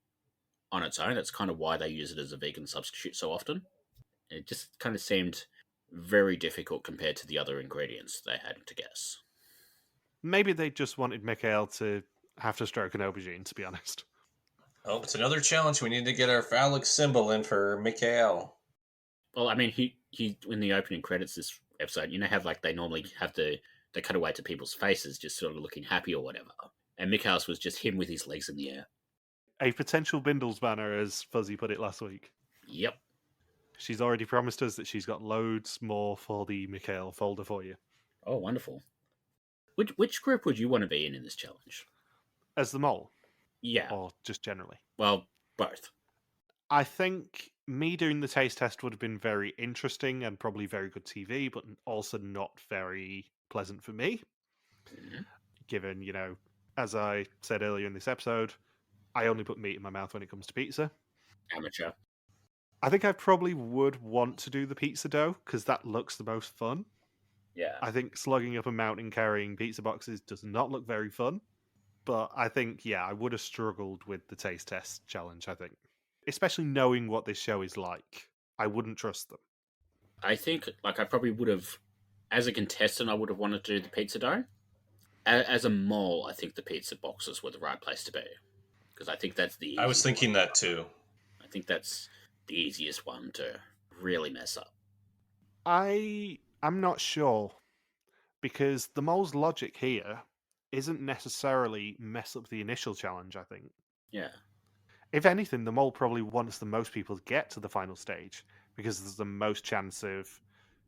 on its own. That's kind of why they use it as a vegan substitute so often. It just kind of seemed very difficult compared to the other ingredients they had to guess. Maybe they just wanted Mikhail to have to stroke an aubergine, to be honest. Oh, it's another challenge. We need to get our phallic symbol in for Mikhail. Well, I mean, he in the opening credits this episode, you know how like they normally have they cut away to people's faces just sort of looking happy or whatever. And Mikhail's was just him with his legs in the air. A potential Bindles banner, as Fuzzy put it last week. Yep. She's already promised us that she's got loads more for the Mikhail folder for you. Oh, wonderful. Which group would you want to be in this challenge? As the mole? Yeah. Or just generally? Well, both. I think me doing the taste test would have been very interesting and probably very good TV, but also not very pleasant for me. Mm-hmm. Given, as I said earlier in this episode, I only put meat in my mouth when it comes to pizza. Amateur. I think I probably would want to do the pizza dough because that looks the most fun. Yeah. I think slugging up a mountain carrying pizza boxes does not look very fun. But I think, I would have struggled with the taste test challenge, I think. Especially knowing what this show is like. I wouldn't trust them. I think, I probably would have, as a contestant, I would have wanted to do the pizza dough. As a mole, I think the pizza boxes were the right place to be. Because I think that's the easiest I was thinking one. that too. I think that's the easiest one to really mess up. I'm not sure. Because the mole's logic here isn't necessarily mess up the initial challenge, I think. Yeah. If anything, the mole probably wants the most people to get to the final stage because there's the most chance of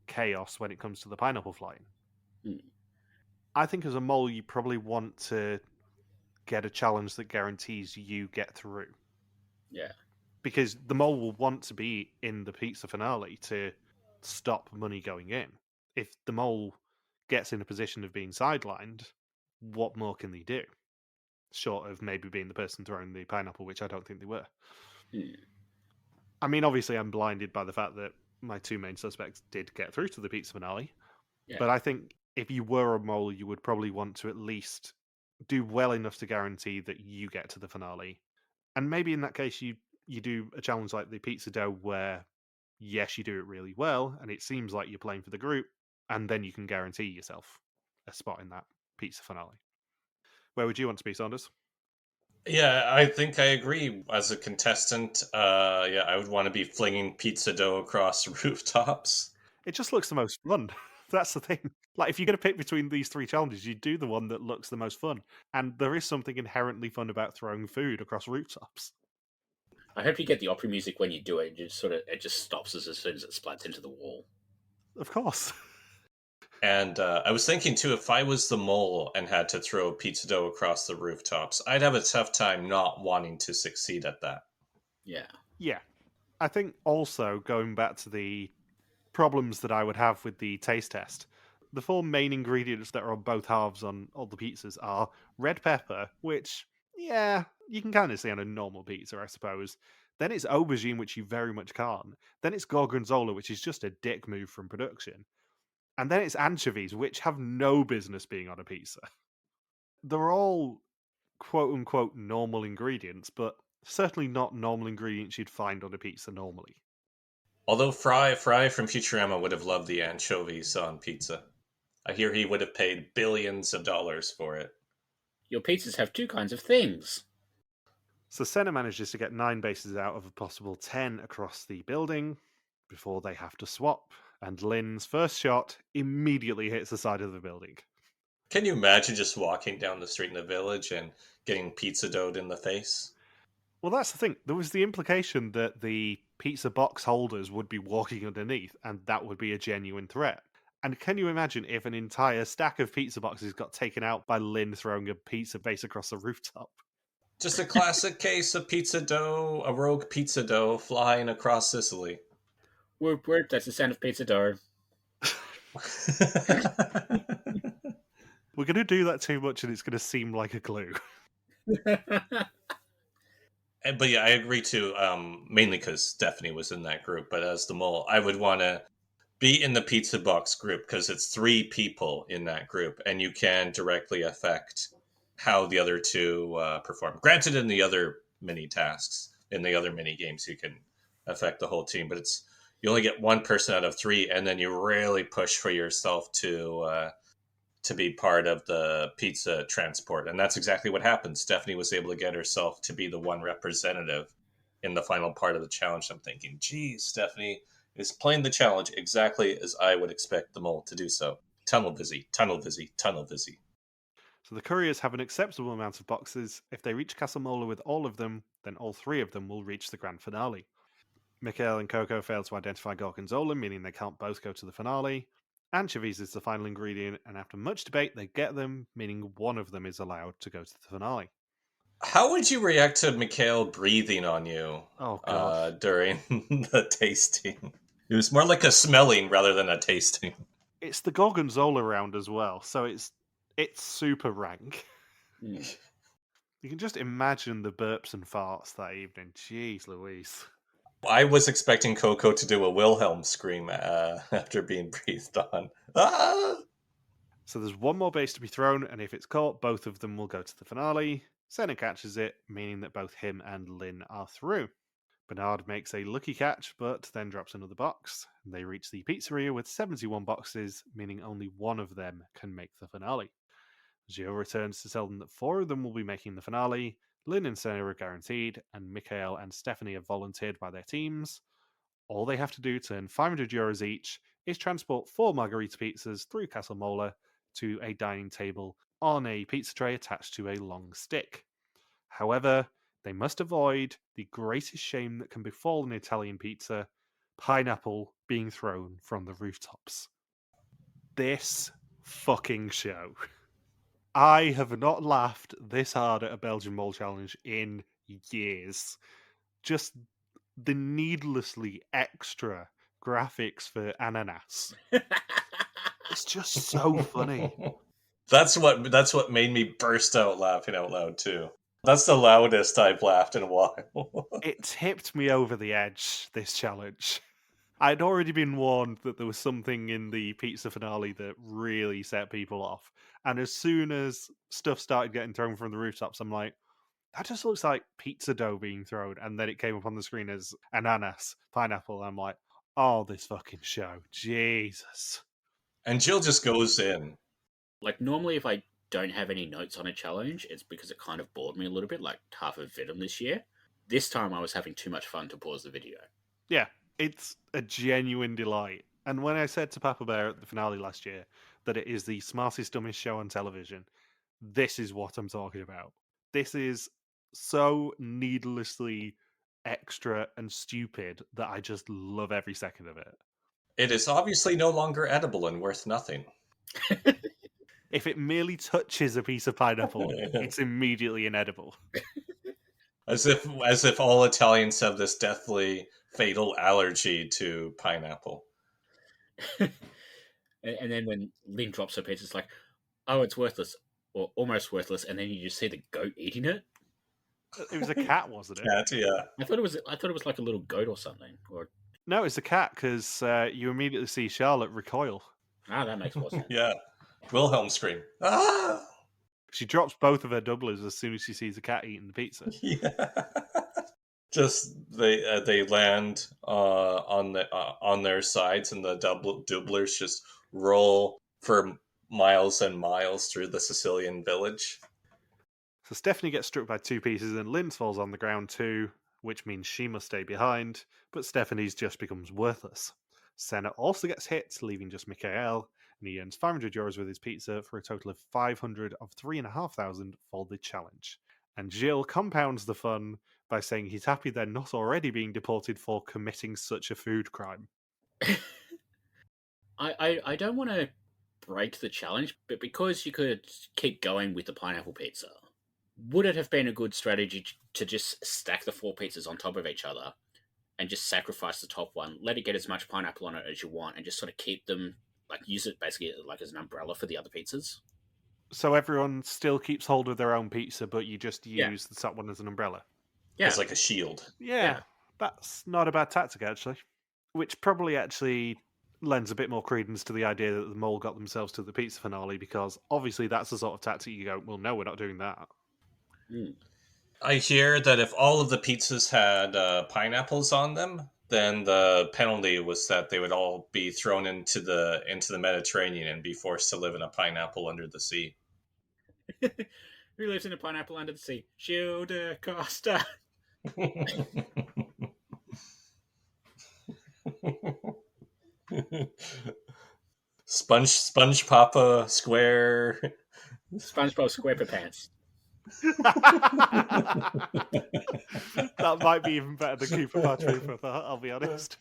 chaos when it comes to the pineapple flying. I think as a mole, you probably want to get a challenge that guarantees you get through. Yeah. Because the mole will want to be in the pizza finale to stop money going in. If the mole gets in a position of being sidelined, what more can they do? Short of maybe being the person throwing the pineapple, which I don't think they were. I mean, obviously, I'm blinded by the fact that my two main suspects did get through to the pizza finale. Yeah. But I think if you were a mole, you would probably want to at least do well enough to guarantee that you get to the finale. And maybe in that case, you do a challenge like the pizza dough where, yes, you do it really well, and it seems like you're playing for the group, and then you can guarantee yourself a spot in that pizza finale. Where would you want to be, Saunders? Yeah, I think I agree. As a contestant, I would want to be flinging pizza dough across rooftops. It just looks the most fun. That's the thing. Like, if you're going to pick between these three challenges, you do the one that looks the most fun. And there is something inherently fun about throwing food across rooftops. I hope you get the opera music when you do it. It just stops as soon as it splats into the wall. Of course. And I was thinking, too, if I was the mole and had to throw pizza dough across the rooftops, I'd have a tough time not wanting to succeed at that. Yeah. Yeah. I think also, going back to the problems that I would have with the taste test, the four main ingredients that are on both halves on all the pizzas are red pepper, which, you can kind of see on a normal pizza, I suppose. Then it's aubergine, which you very much can't. Then it's gorgonzola, which is just a dick move from production. And then it's anchovies, which have no business being on a pizza. They're all quote-unquote normal ingredients, but certainly not normal ingredients you'd find on a pizza normally. Although Fry from Futurama would have loved the anchovies on pizza. I hear he would have paid billions of dollars for it. Your pizzas have two kinds of things. So Senna manages to get 9 bases out of a possible 10 across the building before they have to swap, and Lynn's first shot immediately hits the side of the building. Can you imagine just walking down the street in the village and getting pizza doughed in the face? Well, that's the thing. There was the implication that the pizza box holders would be walking underneath, and that would be a genuine threat. And can you imagine if an entire stack of pizza boxes got taken out by Lynn throwing a pizza base across the rooftop? Just a classic case of pizza dough, a rogue pizza dough flying across Sicily. Whoop, whoop, that's the sound of pizza dough. We're going to do that too much and it's going to seem like a clue. But yeah, I agree too, mainly because Stephanie was in that group. But as the mole, I would want to be in the pizza box group because it's 3 people in that group and you can directly affect how the other 2 perform. Granted, in the other mini tasks, in the other mini games, you can affect the whole team, but you only get 1 person out of 3, and then you really push for yourself to be part of the pizza transport. And that's exactly what happened. Stephanie was able to get herself to be the one representative in the final part of the challenge. I'm thinking, geez, Stephanie is playing the challenge exactly as I would expect the mole to do so. Tunnel busy, tunnel busy, tunnel busy. So the couriers have an acceptable amount of boxes. If they reach Castle Mola with all of them, then all 3 of them will reach the grand finale. Mikhail and Coco fail to identify Gorgonzola, meaning they can't both go to the finale. Anchovies is the final ingredient, and after much debate, they get them, meaning one of them is allowed to go to the finale. How would you react to Mikhail breathing on you Oh, God. during the tasting? It was more like a smelling rather than a tasting. It's the Gorgonzola round as well, so it's super rank. Mm. You can just imagine the burps and farts that evening. Jeez Louise. I was expecting Coco to do a Wilhelm scream after being breathed on. Ah! So there's one more base to be thrown, and if it's caught, both of them will go to the finale. Senna catches it, meaning that both him and Lynn are through. Bernard makes a lucky catch, but then drops another box. They reach the pizzeria with 71 boxes, meaning only one of them can make the finale. Gilles returns to tell them that 4 of them will be making the finale. Lynn and Senna are guaranteed, and Mikhail and Stephanie have volunteered by their teams. All they have to do to earn €500 each is transport 4 margarita pizzas through Castle Mola to a dining table on a pizza tray attached to a long stick. However, they must avoid the greatest shame that can befall an Italian pizza: pineapple being thrown from the rooftops. This fucking show. I have not laughed this hard at a Belgian Mole Challenge in years. Just the needlessly extra graphics for ananas. It's just so funny. That's what made me burst out laughing out loud too. That's the loudest I've laughed in a while. It tipped me over the edge, this challenge. I'd already been warned that there was something in the pizza finale that really set people off. And as soon as stuff started getting thrown from the rooftops, I'm like, that just looks like pizza dough being thrown. And then it came up on the screen as ananas, pineapple. And I'm like, oh, this fucking show. Jesus. And Jill just goes in. Like, normally if I don't have any notes on a challenge, it's because it kind of bored me a little bit, like half of Venom this year. This time I was having too much fun to pause the video. Yeah, it's a genuine delight. And when I said to Papa Bear at the finale last year that it is the smartest, dumbest show on television, this is what I'm talking about. This is so needlessly extra and stupid that I just love every second of it. It is obviously no longer edible and worth nothing. If it merely touches a piece of pineapple, it's immediately inedible. As if all Italians have this deathly fatal allergy to pineapple. And then when Lynn drops her pizza, it's like, oh, it's worthless, or almost worthless, and then you just see the goat eating it. It was a cat, wasn't it? Cat, yeah. I thought it was like a little goat or something. Or No, it's a cat because you immediately see Charlotte recoil. that makes more sense. Yeah. Wilhelm Scream. Ah! She drops both of her doublers as soon as she sees a cat eating the pizza. Yeah. Just they land on their sides, and the doublers just roll for miles and miles through the Sicilian village. So Stephanie gets struck by 2 pieces and Lynn falls on the ground too, which means she must stay behind, but Stephanie's just becomes worthless. Senna also gets hit, leaving just Mikhail, and he earns €500 with his pizza for a total of 500 of 3,500 for the challenge. And Gilles compounds the fun by saying he's happy they're not already being deported for committing such a food crime. I don't want to break the challenge, but because you could keep going with the pineapple pizza, would it have been a good strategy to just stack the 4 pizzas on top of each other and just sacrifice the top one, let it get as much pineapple on it as you want, and just sort of keep them, like use it basically like as an umbrella for the other pizzas? So everyone still keeps hold of their own pizza, but you just Yeah. use the top one as an umbrella. Yeah. It's like a shield. Yeah, that's not a bad tactic, actually. Which probably actually lends a bit more credence to the idea that the mole got themselves to the pizza finale, because obviously that's the sort of tactic you go, well, no, we're not doing that. I hear that if all of the pizzas had pineapples on them, then the penalty was that they would all be thrown into the Mediterranean and be forced to live in a pineapple under the sea. Who lives in a pineapple under the sea? Gilles de Costa. Sponge Papa Square. SpongeBob SquarePants. That might be even better than Cooper Patrick, I'll be honest.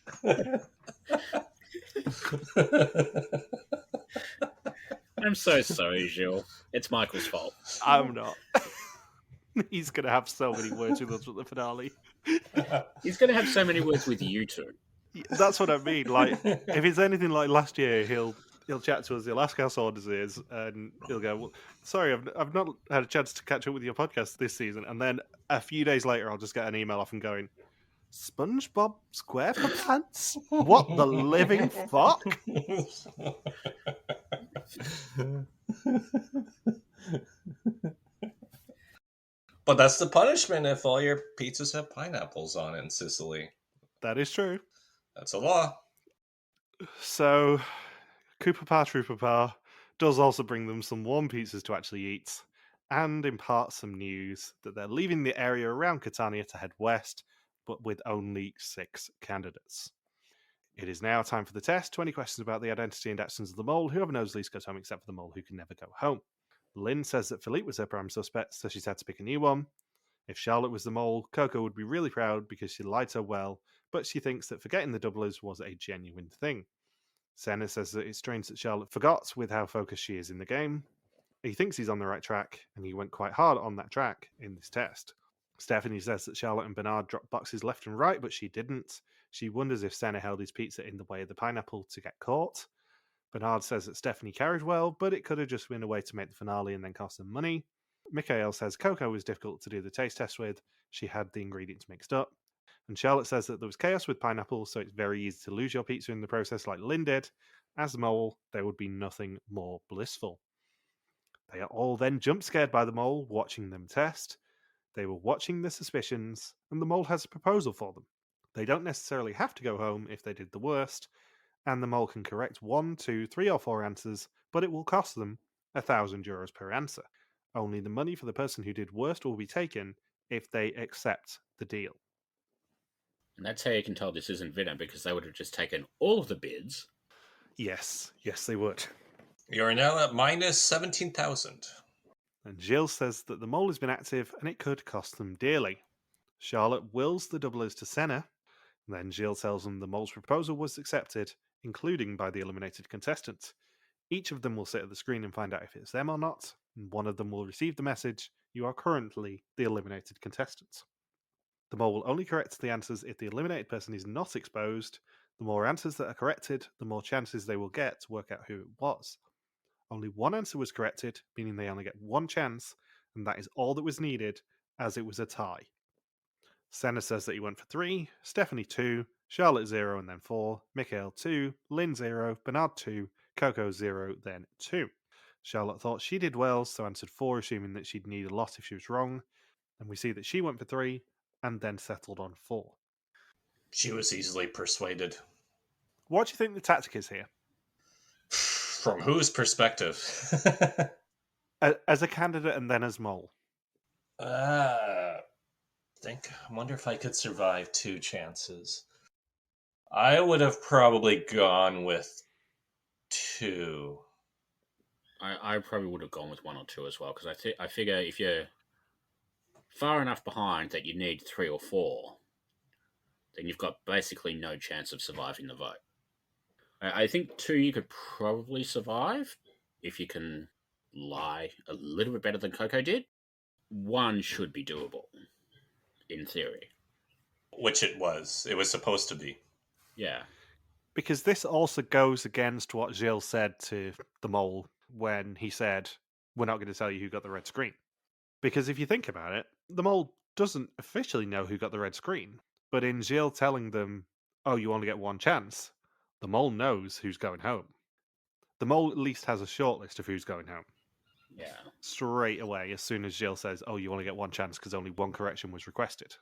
I'm so sorry, Gilles. It's Michael's fault. I'm not. He's going to have so many words with us at the finale. He's going to have so many words with you two. That's what I mean. Like, if it's anything like last year, he'll chat to us, he'll ask how orders is, and he'll go, well, sorry, I've not had a chance to catch up with your podcast this season. And then a few days later, I'll just get an email off him going, SpongeBob SquarePants? What the living fuck? But that's the punishment if all your pizzas have pineapples on it in Sicily. That is true. That's a law. So, Cooper Trooper does also bring them some warm pizzas to actually eat, and imparts some news that they're leaving the area around Catania to head west, but with only 6 candidates. It is now time for the test. 20 questions about the identity and actions of the mole. Whoever knows least goes home, except for the mole who can never go home. Lynn says that Philippe was her prime suspect, so she's had to pick a new one. If Charlotte was the mole, Coco would be really proud because she lied so well, but she thinks that forgetting the doublers was a genuine thing. Senna says that it's strange that Charlotte forgot with how focused she is in the game. He thinks he's on the right track, and he went quite hard on that track in this test. Stephanie says that Charlotte and Bernard dropped boxes left and right, but she didn't. She wonders if Senna held his pizza in the way of the pineapple to get caught. Bernard says that Stephanie carried well, but it could have just been a way to make the finale and then cost them money. Michael says Coco was difficult to do the taste test with. She had the ingredients mixed up. And Charlotte says that there was chaos with pineapple, so it's very easy to lose your pizza in the process like Lynn did. As the mole, there would be nothing more blissful. They are all then jump scared by the mole, watching them test. They were watching the suspicions, and the mole has a proposal for them. They don't necessarily have to go home if they did the worst, and the mole can correct 1, 2, 3 or 4 answers, but it will cost them €1,000 per answer. Only the money for the person who did worst will be taken if they accept the deal. And that's how you can tell this isn't Venom, because they would have just taken all of the bids. Yes, they would. You're now at minus 17,000. And Gilles says that the mole has been active and it could cost them dearly. Charlotte wills the doublers to Senna. Then Gilles tells them the mole's proposal was accepted, including by the eliminated contestant. Each of them will sit at the screen and find out if it's them or not, and one of them will receive the message, "You are currently the eliminated contestant." The mole will only correct the answers if the eliminated person is not exposed. The more answers that are corrected, the more chances they will get to work out who it was. Only one answer was corrected, meaning they only get one chance, and that is all that was needed, as it was a tie. Senna says that he went for 3, Stephanie 2, Charlotte 0 and then 4, Michael 2, Lynn 0, Bernard 2, Coco 0, then 2. Charlotte thought she did well, so answered 4, assuming that she'd need a lot if she was wrong. And we see that she went for 3, and then settled on 4. She was easily persuaded. What do you think the tactic is here? From whose perspective? As a candidate and then as mole? I wonder if I could survive 2 chances. I would have probably gone with 2. I probably would have gone with 1 or 2 as well, because I figure if you're far enough behind that you need 3 or 4, then you've got basically no chance of surviving the vote. I think 2 you could probably survive if you can lie a little bit better than Coco did. one should be doable, in theory. Which it was. It was supposed to be. Yeah. Because this also goes against what Gilles said to the mole when he said, "We're not going to tell you who got the red screen." Because if you think about it, the mole doesn't officially know who got the red screen. But in Gilles telling them, "Oh, you only get one chance," the mole knows who's going home. The mole at least has a short list of who's going home. Yeah. Straight away, as soon as Gilles says, "Oh, you only get one chance because only one correction was requested."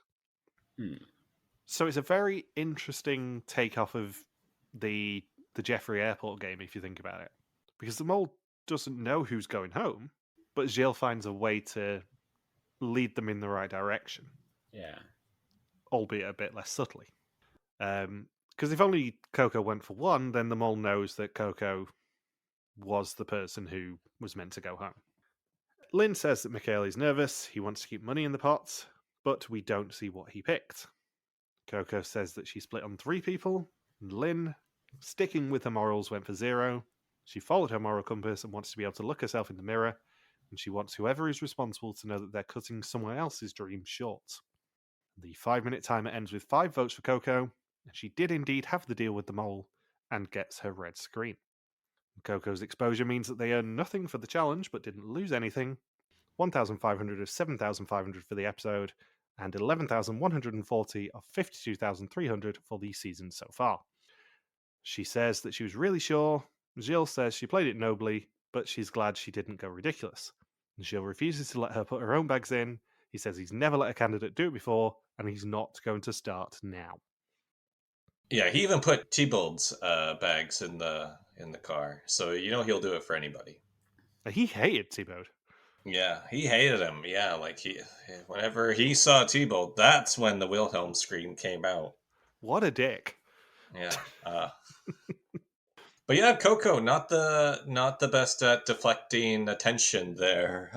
So it's a very interesting takeoff of the Jeffrey Airport game, if you think about it. Because the mole doesn't know who's going home, but Gilles finds a way to lead them in the right direction. Yeah. Albeit a bit less subtly. Because if only Coco went for one, then the mole knows that Coco was the person who was meant to go home. Lynn says that Michael is nervous, he wants to keep money in the pot, but we don't see what he picked. Coco says that she split on 3 people, and Lynn, sticking with her morals, went for 0. She followed her moral compass and wants to be able to look herself in the mirror, and she wants whoever is responsible to know that they're cutting someone else's dream short. The 5-minute timer ends with 5 votes for Coco, and she did indeed have the deal with the mole, and gets her red screen. Coco's exposure means that they earn nothing for the challenge, but didn't lose anything. 1,500 of 7,500 for the episode, and 11,140 of 52,300 for the season so far. She says that she was really sure. Gilles says she played it nobly, but she's glad she didn't go ridiculous. Gilles refuses to let her put her own bags in. He says he's never let a candidate do it before, and he's not going to start now. Yeah, he even put T-Bulb's bags in the car, so he'll do it for anybody. He hated T-Bode. Yeah, he hated him. Yeah, like whenever he saw T-Bulb, that's when the Wilhelm Scream came out. What a dick. Yeah. But yeah, Coco, not the best at deflecting attention there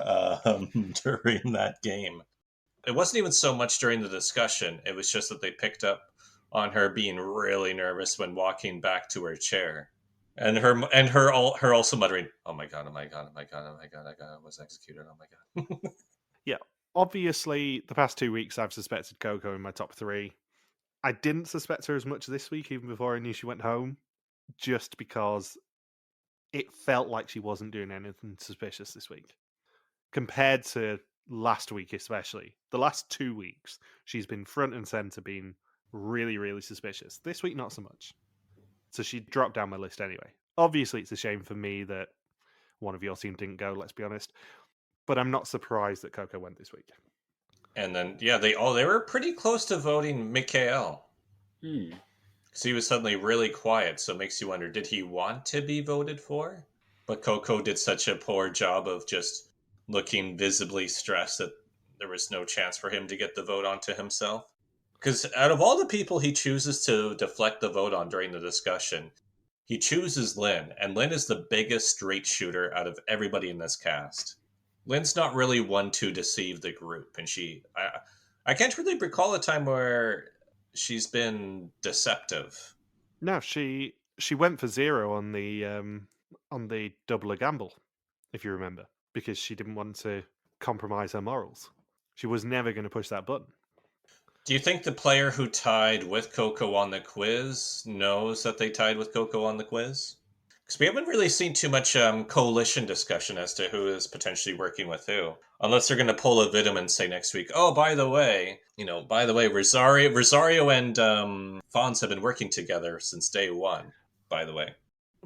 during that game. It wasn't even so much during the discussion. It was just that they picked up on her being really nervous when walking back to her chair. And her also muttering, "Oh my god, oh my god, oh my god, oh my god, I was executed, oh my god." Yeah, obviously, the past 2 weeks I've suspected Coco in my top 3. I didn't suspect her as much this week, even before I knew she went home, just because it felt like she wasn't doing anything suspicious this week. Compared to last week, especially. The last 2 weeks, she's been front and centre, being really, really suspicious. This week, not so much. So she dropped down my list anyway. Obviously, it's a shame for me that one of your team didn't go, let's be honest. But I'm not surprised that Coco went this week. And then, yeah, they were pretty close to voting Michael. Because he was suddenly really quiet, so it makes you wonder, did he want to be voted for? But Coco did such a poor job of just looking visibly stressed that there was no chance for him to get the vote onto himself. Because out of all the people he chooses to deflect the vote on during the discussion, he chooses Lynn, and Lynn is the biggest straight shooter out of everybody in this cast. Lynn's not really one to deceive the group, and I can't really recall a time where she's been deceptive. No, she went for 0 on the double gamble, if you remember, because she didn't want to compromise her morals. She was never going to push that button. Do you think the player who tied with Coco on the quiz knows that they tied with Coco on the quiz? Because we haven't really seen too much coalition discussion as to who is potentially working with who. Unless they're going to pull a Vidum and say next week, "Oh, by the way, Rosario and Fonz have been working together since day one, by the way."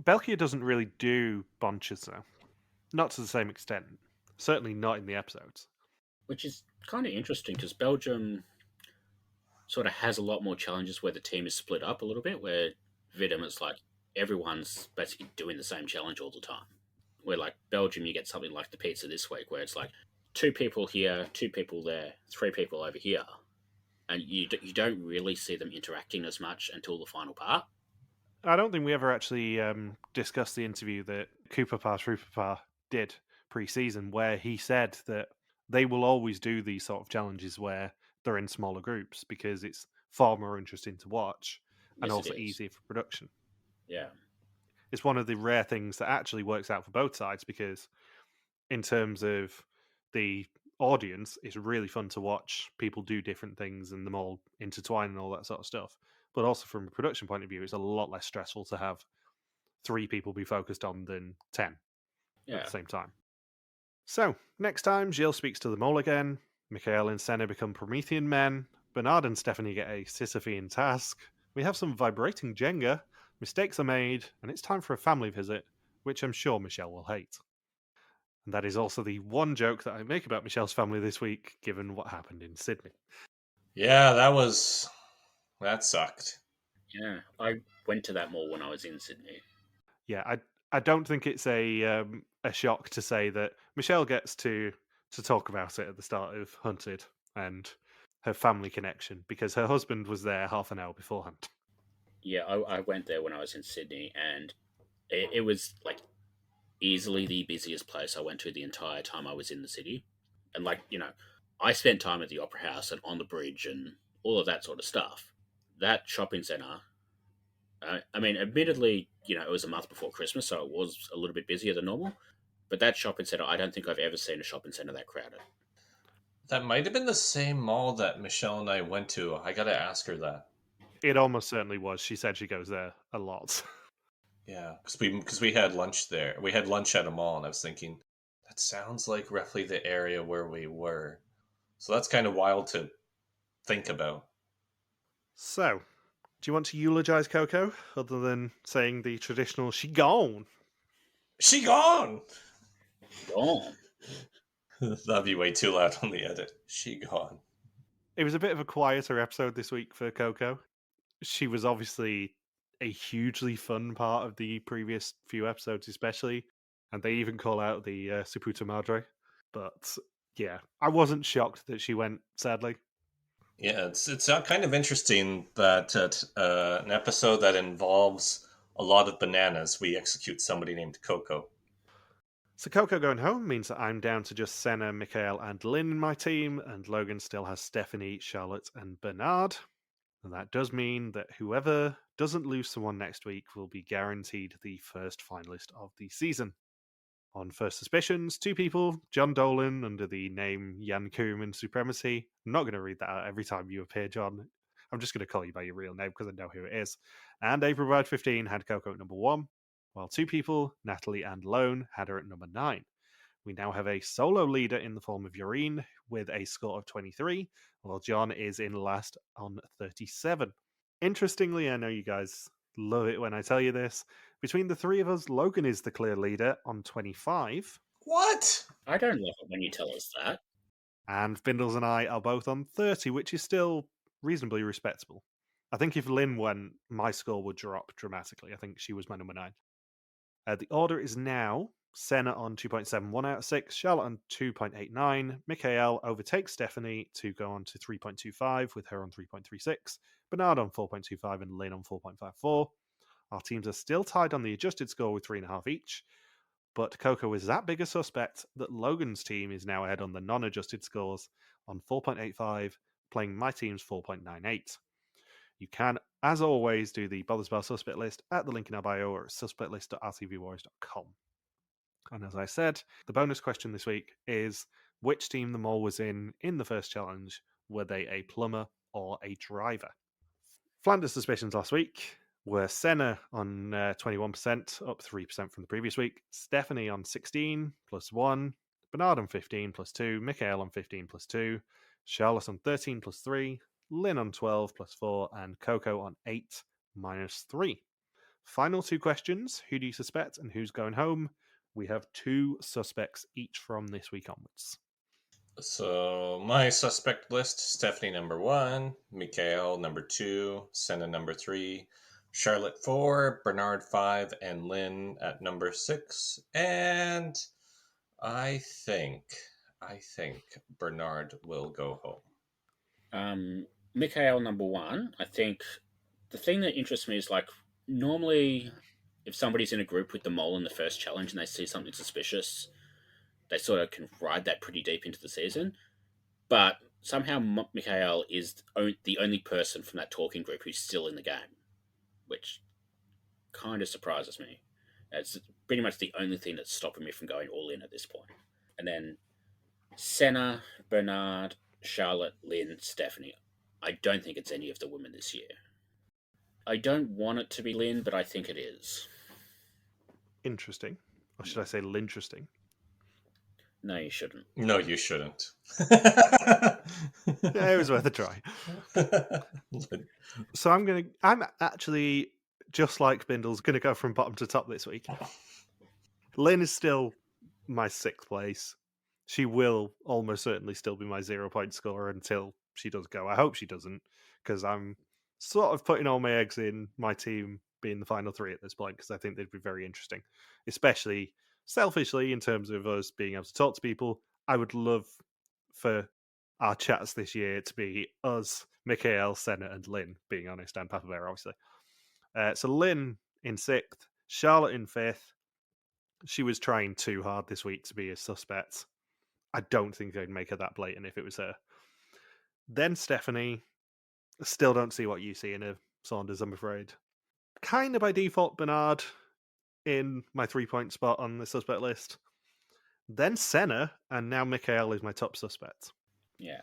België doesn't really do bunches, though. Not to the same extent. Certainly not in the episodes. Which is kind of interesting, because Belgium sort of has a lot more challenges where the team is split up a little bit, where Vidum is like, everyone's basically doing the same challenge all the time. Where like Belgium, you get something like the pizza this week, where it's like 2 people here, 2 people there, 3 people over here, and you don't really see them interacting as much until the final part. I don't think we ever actually discussed the interview that Trooper did pre-season, where he said that they will always do these sort of challenges where they're in smaller groups because it's far more interesting to watch and Yes, also it is. easier for production. Yeah. It's one of the rare things that actually works out for both sides, because in terms of the audience, it's really fun to watch people do different things and them all intertwine and all that sort of stuff. But also from a production point of view, it's a lot less stressful to have 3 people be focused on than 10 at Yeah. the same time. So, next time, Gilles speaks to the mole again, Mikhail and Senna become Promethean men, Bernard and Stephanie get a Sisyphean task, we have some vibrating Jenga, mistakes are made, and it's time for a family visit, which I'm sure Michelle will hate. And that is also the one joke that I make about Michelle's family this week, given what happened in Sydney. Yeah, that sucked. Yeah, I went to that mall when I was in Sydney. Yeah, I don't think it's a shock to say that Michelle gets to talk about it at the start of Hunted and her family connection, because her husband was there half an hour beforehand. Yeah, I went there when I was in Sydney, and it was like easily the busiest place I went to the entire time I was in the city. And like, I spent time at the Opera House and on the bridge and all of that sort of stuff. That shopping centre, I mean, admittedly, it was a month before Christmas, so it was a little bit busier than normal. But that shopping centre, I don't think I've ever seen a shopping centre that crowded. That might have been the same mall that Michelle and I went to. I gotta ask her that. It almost certainly was. She said she goes there a lot. Yeah, because we had lunch there. We had lunch at a mall, and I was thinking that sounds like roughly the area where we were. So that's kind of wild to think about. So, do you want to eulogize Coco, other than saying the traditional "she gone"? She gone. Gone. That'd be way too loud on the edit. She gone. It was a bit of a quieter episode this week for Coco. She was obviously a hugely fun part of the previous few episodes, especially, and they even call out the Suputa Madre. But yeah, I wasn't shocked that she went, sadly. Yeah, it's kind of interesting that an episode that involves a lot of bananas, we execute somebody named Coco. So Coco going home means that I'm down to just Senna, Mikhail, and Lynn in my team, and Logan still has Stephanie, Charlotte, and Bernard. And that does mean that whoever doesn't lose someone next week will be guaranteed the first finalist of the season. On First Suspicions, 2 people, John Dolan under the name Jan Koeman Supremacy. I'm not going to read that out every time you appear, John. I'm just going to call you by your real name because I know who it is. And April Bride 15 had Coco at number 1, while 2 people, Natalie and Lone, had her at number 9. We now have a solo leader in the form of Yoreen with a score of 23, while John is in last on 37. Interestingly, I know you guys love it when I tell you this, between the 3 of us, Logan is the clear leader on 25. What? I don't love it when you tell us that. And Bindles and I are both on 30, which is still reasonably respectable. I think if Lynn went, my score would drop dramatically. I think she was my number 9. The order is now Senna on 2.71 out of 6, Charlotte on 2.89, Mikhail overtakes Stephanie to go on to 3.25 with her on 3.36, Bernard on 4.25 and Lynn on 4.54. Our teams are still tied on the adjusted score with 3.5 each, but Coco is that big a suspect that Logan's team is now ahead on the non-adjusted scores on 4.85, playing my team's 4.98. You can, as always, do the Bothers Bar Suspect list at the link in our bio or at suspectlist.rtvwarriors.com. And as I said, the bonus question this week is which team the mole was in the first challenge. Were they a plumber or a driver? Flanders suspicions last week were Senna on 21%, up 3% from the previous week, Stephanie on 16 plus 1, Bernard on 15 plus 2, Mikhail on 15 plus 2, Charlotte on 13 plus 3, Lynn on 12 plus 4, and Coco on 8 minus 3. Final 2 questions. Who do you suspect and who's going home? We have 2 suspects each from this week onwards. So my suspect list: Stephanie number 1, Mikhail number 2, Senna number 3, Charlotte 4, Bernard 5, and Lynn at number 6. And I think Bernard will go home. Mikhail number 1. I think the thing that interests me is like normally if somebody's in a group with the mole in the first challenge and they see something suspicious, they sort of can ride that pretty deep into the season. But somehow Mikhail is the only person from that talking group who's still in the game, which kind of surprises me. It's pretty much the only thing that's stopping me from going all in at this point. And then Senna, Bernard, Charlotte, Lynn, Stephanie. I don't think it's any of the women this year. I don't want it to be Lynn, but I think it is. Interesting. Or should I say Linteresting? No, you shouldn't. No, you shouldn't. Yeah, it was worth a try. So I'm actually, just like Bindles, going to go from bottom to top this week. Lynn is still my 6th place. She will almost certainly still be my 0-point scorer until she does go. I hope she doesn't, because I'm sort of putting all my eggs in my team being the final 3 at this point, because I think they'd be very interesting, especially selfishly in terms of us being able to talk to people. I would love for our chats this year to be us, Mikhail, Senna, and Lynn, being honest, and Papa Bear, obviously. So Lynn in 6th, Charlotte in 5th. She was trying too hard this week to be a suspect. I don't think they'd make her that blatant if it was her. Then Stephanie. Still don't see what you see in her, Saunders, I'm afraid. Kind of by default, Bernard in my 3-point spot on the suspect list. Then Senna, and now Mikhail is my top suspect. Yeah.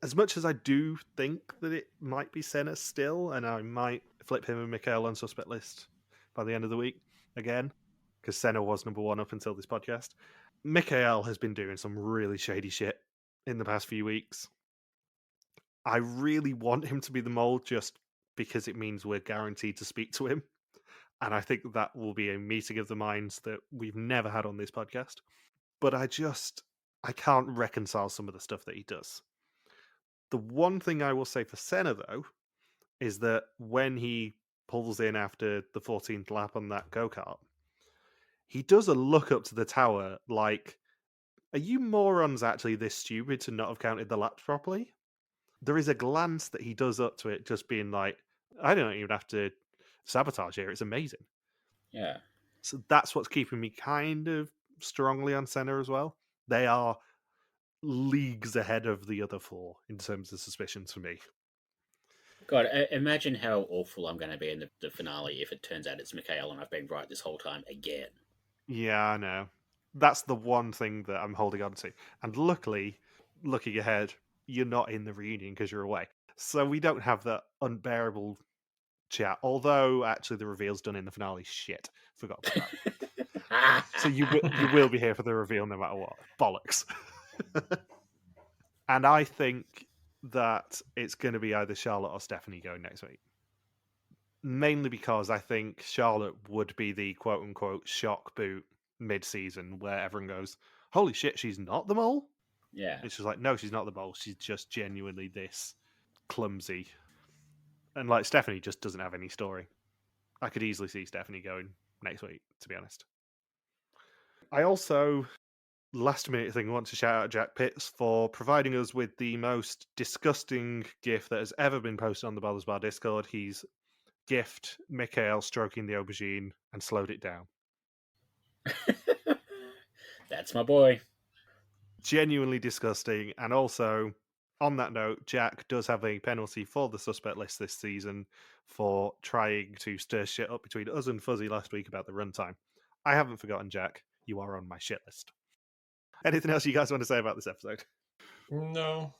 As much as I do think that it might be Senna still, and I might flip him and Mikhail on suspect list by the end of the week again, because Senna was number 1 up until this podcast. Mikhail has been doing some really shady shit in the past few weeks. I really want him to be the mole just because it means we're guaranteed to speak to him. And I think that will be a meeting of the minds that we've never had on this podcast. But I can't reconcile some of the stuff that he does. The one thing I will say for Senna, though, is that when he pulls in after the 14th lap on that go-kart, he does a look up to the tower like, are you morons actually this stupid to not have counted the laps properly? There is a glance that he does up to it, just being like, I don't even have to sabotage here. It's amazing. Yeah. So that's what's keeping me kind of strongly on Senna as well. They are leagues ahead of the other 4 in terms of suspicions for me. God, imagine how awful I'm going to be in the finale if it turns out it's Mikhail and I've been right this whole time again. Yeah, I know. That's the one thing that I'm holding on to. And luckily, looking ahead, you're not in the reunion because you're away. So we don't have that unbearable chat. Although, actually, the reveal's done in the finale. Shit. Forgot about that. So you will be here for the reveal no matter what. Bollocks. And I think that it's going to be either Charlotte or Stephanie going next week. Mainly because I think Charlotte would be the quote-unquote shock boot mid-season where everyone goes, holy shit, she's not the mole? Yeah. It's just like, no, she's not the mole. She's just genuinely this clumsy. And like Stephanie just doesn't have any story. I could easily see Stephanie going next week, to be honest. I also, last minute thing, want to shout out Jack Pitts for providing us with the most disgusting GIF that has ever been posted on the Ballers Bar Discord. He's GIFed Mikhail stroking the aubergine and slowed it down. That's my boy. Genuinely disgusting. And also, on that note, Jack does have a penalty for the suspect list this season for trying to stir shit up between us and Fuzzy last week about the runtime. I haven't forgotten, Jack. You are on my shit list. Anything else you guys want to say about this episode? No.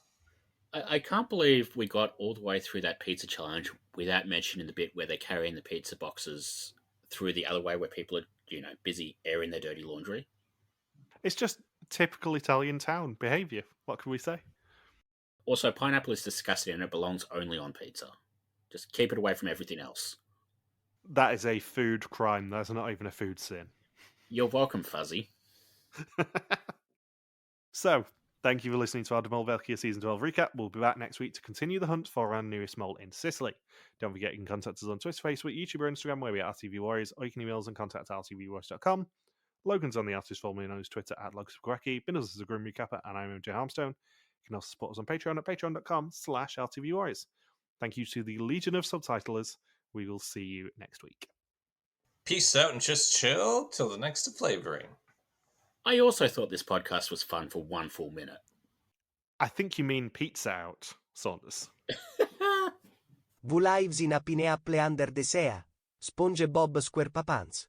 I can't believe we got all the way through that pizza challenge without mentioning the bit where they're carrying the pizza boxes through the other way where people are, busy airing their dirty laundry. It's just typical Italian town behaviour. What can we say? Also, pineapple is disgusting and it belongs only on pizza. Just keep it away from everything else. That is a food crime. That's not even a food sin. You're welcome, Fuzzy. So, thank you for listening to our Mol België Season 12 recap. We'll be back next week to continue the hunt for our newest mole in Sicily. Don't forget you can contact us on Twitter, Facebook, YouTube, or Instagram, where we are RTV Warriors, or you can email us and contact rtvwarriors.com. Logan's on the artist formerly known as Twitter at Logsquacky. Bindles is a Grim Recapper, and I'm MJ Harmstone. You can also support us on Patreon at patreon.com/RTVWarriors. Thank you to the Legion of Subtitlers. We will see you next week. Peace out and just chill till the next flavoring. I also thought this podcast was fun for 1 full minute. I think you mean pizza out, Saunders. Vulaivs in apinea pleander desea. SpongeBob SquarePants.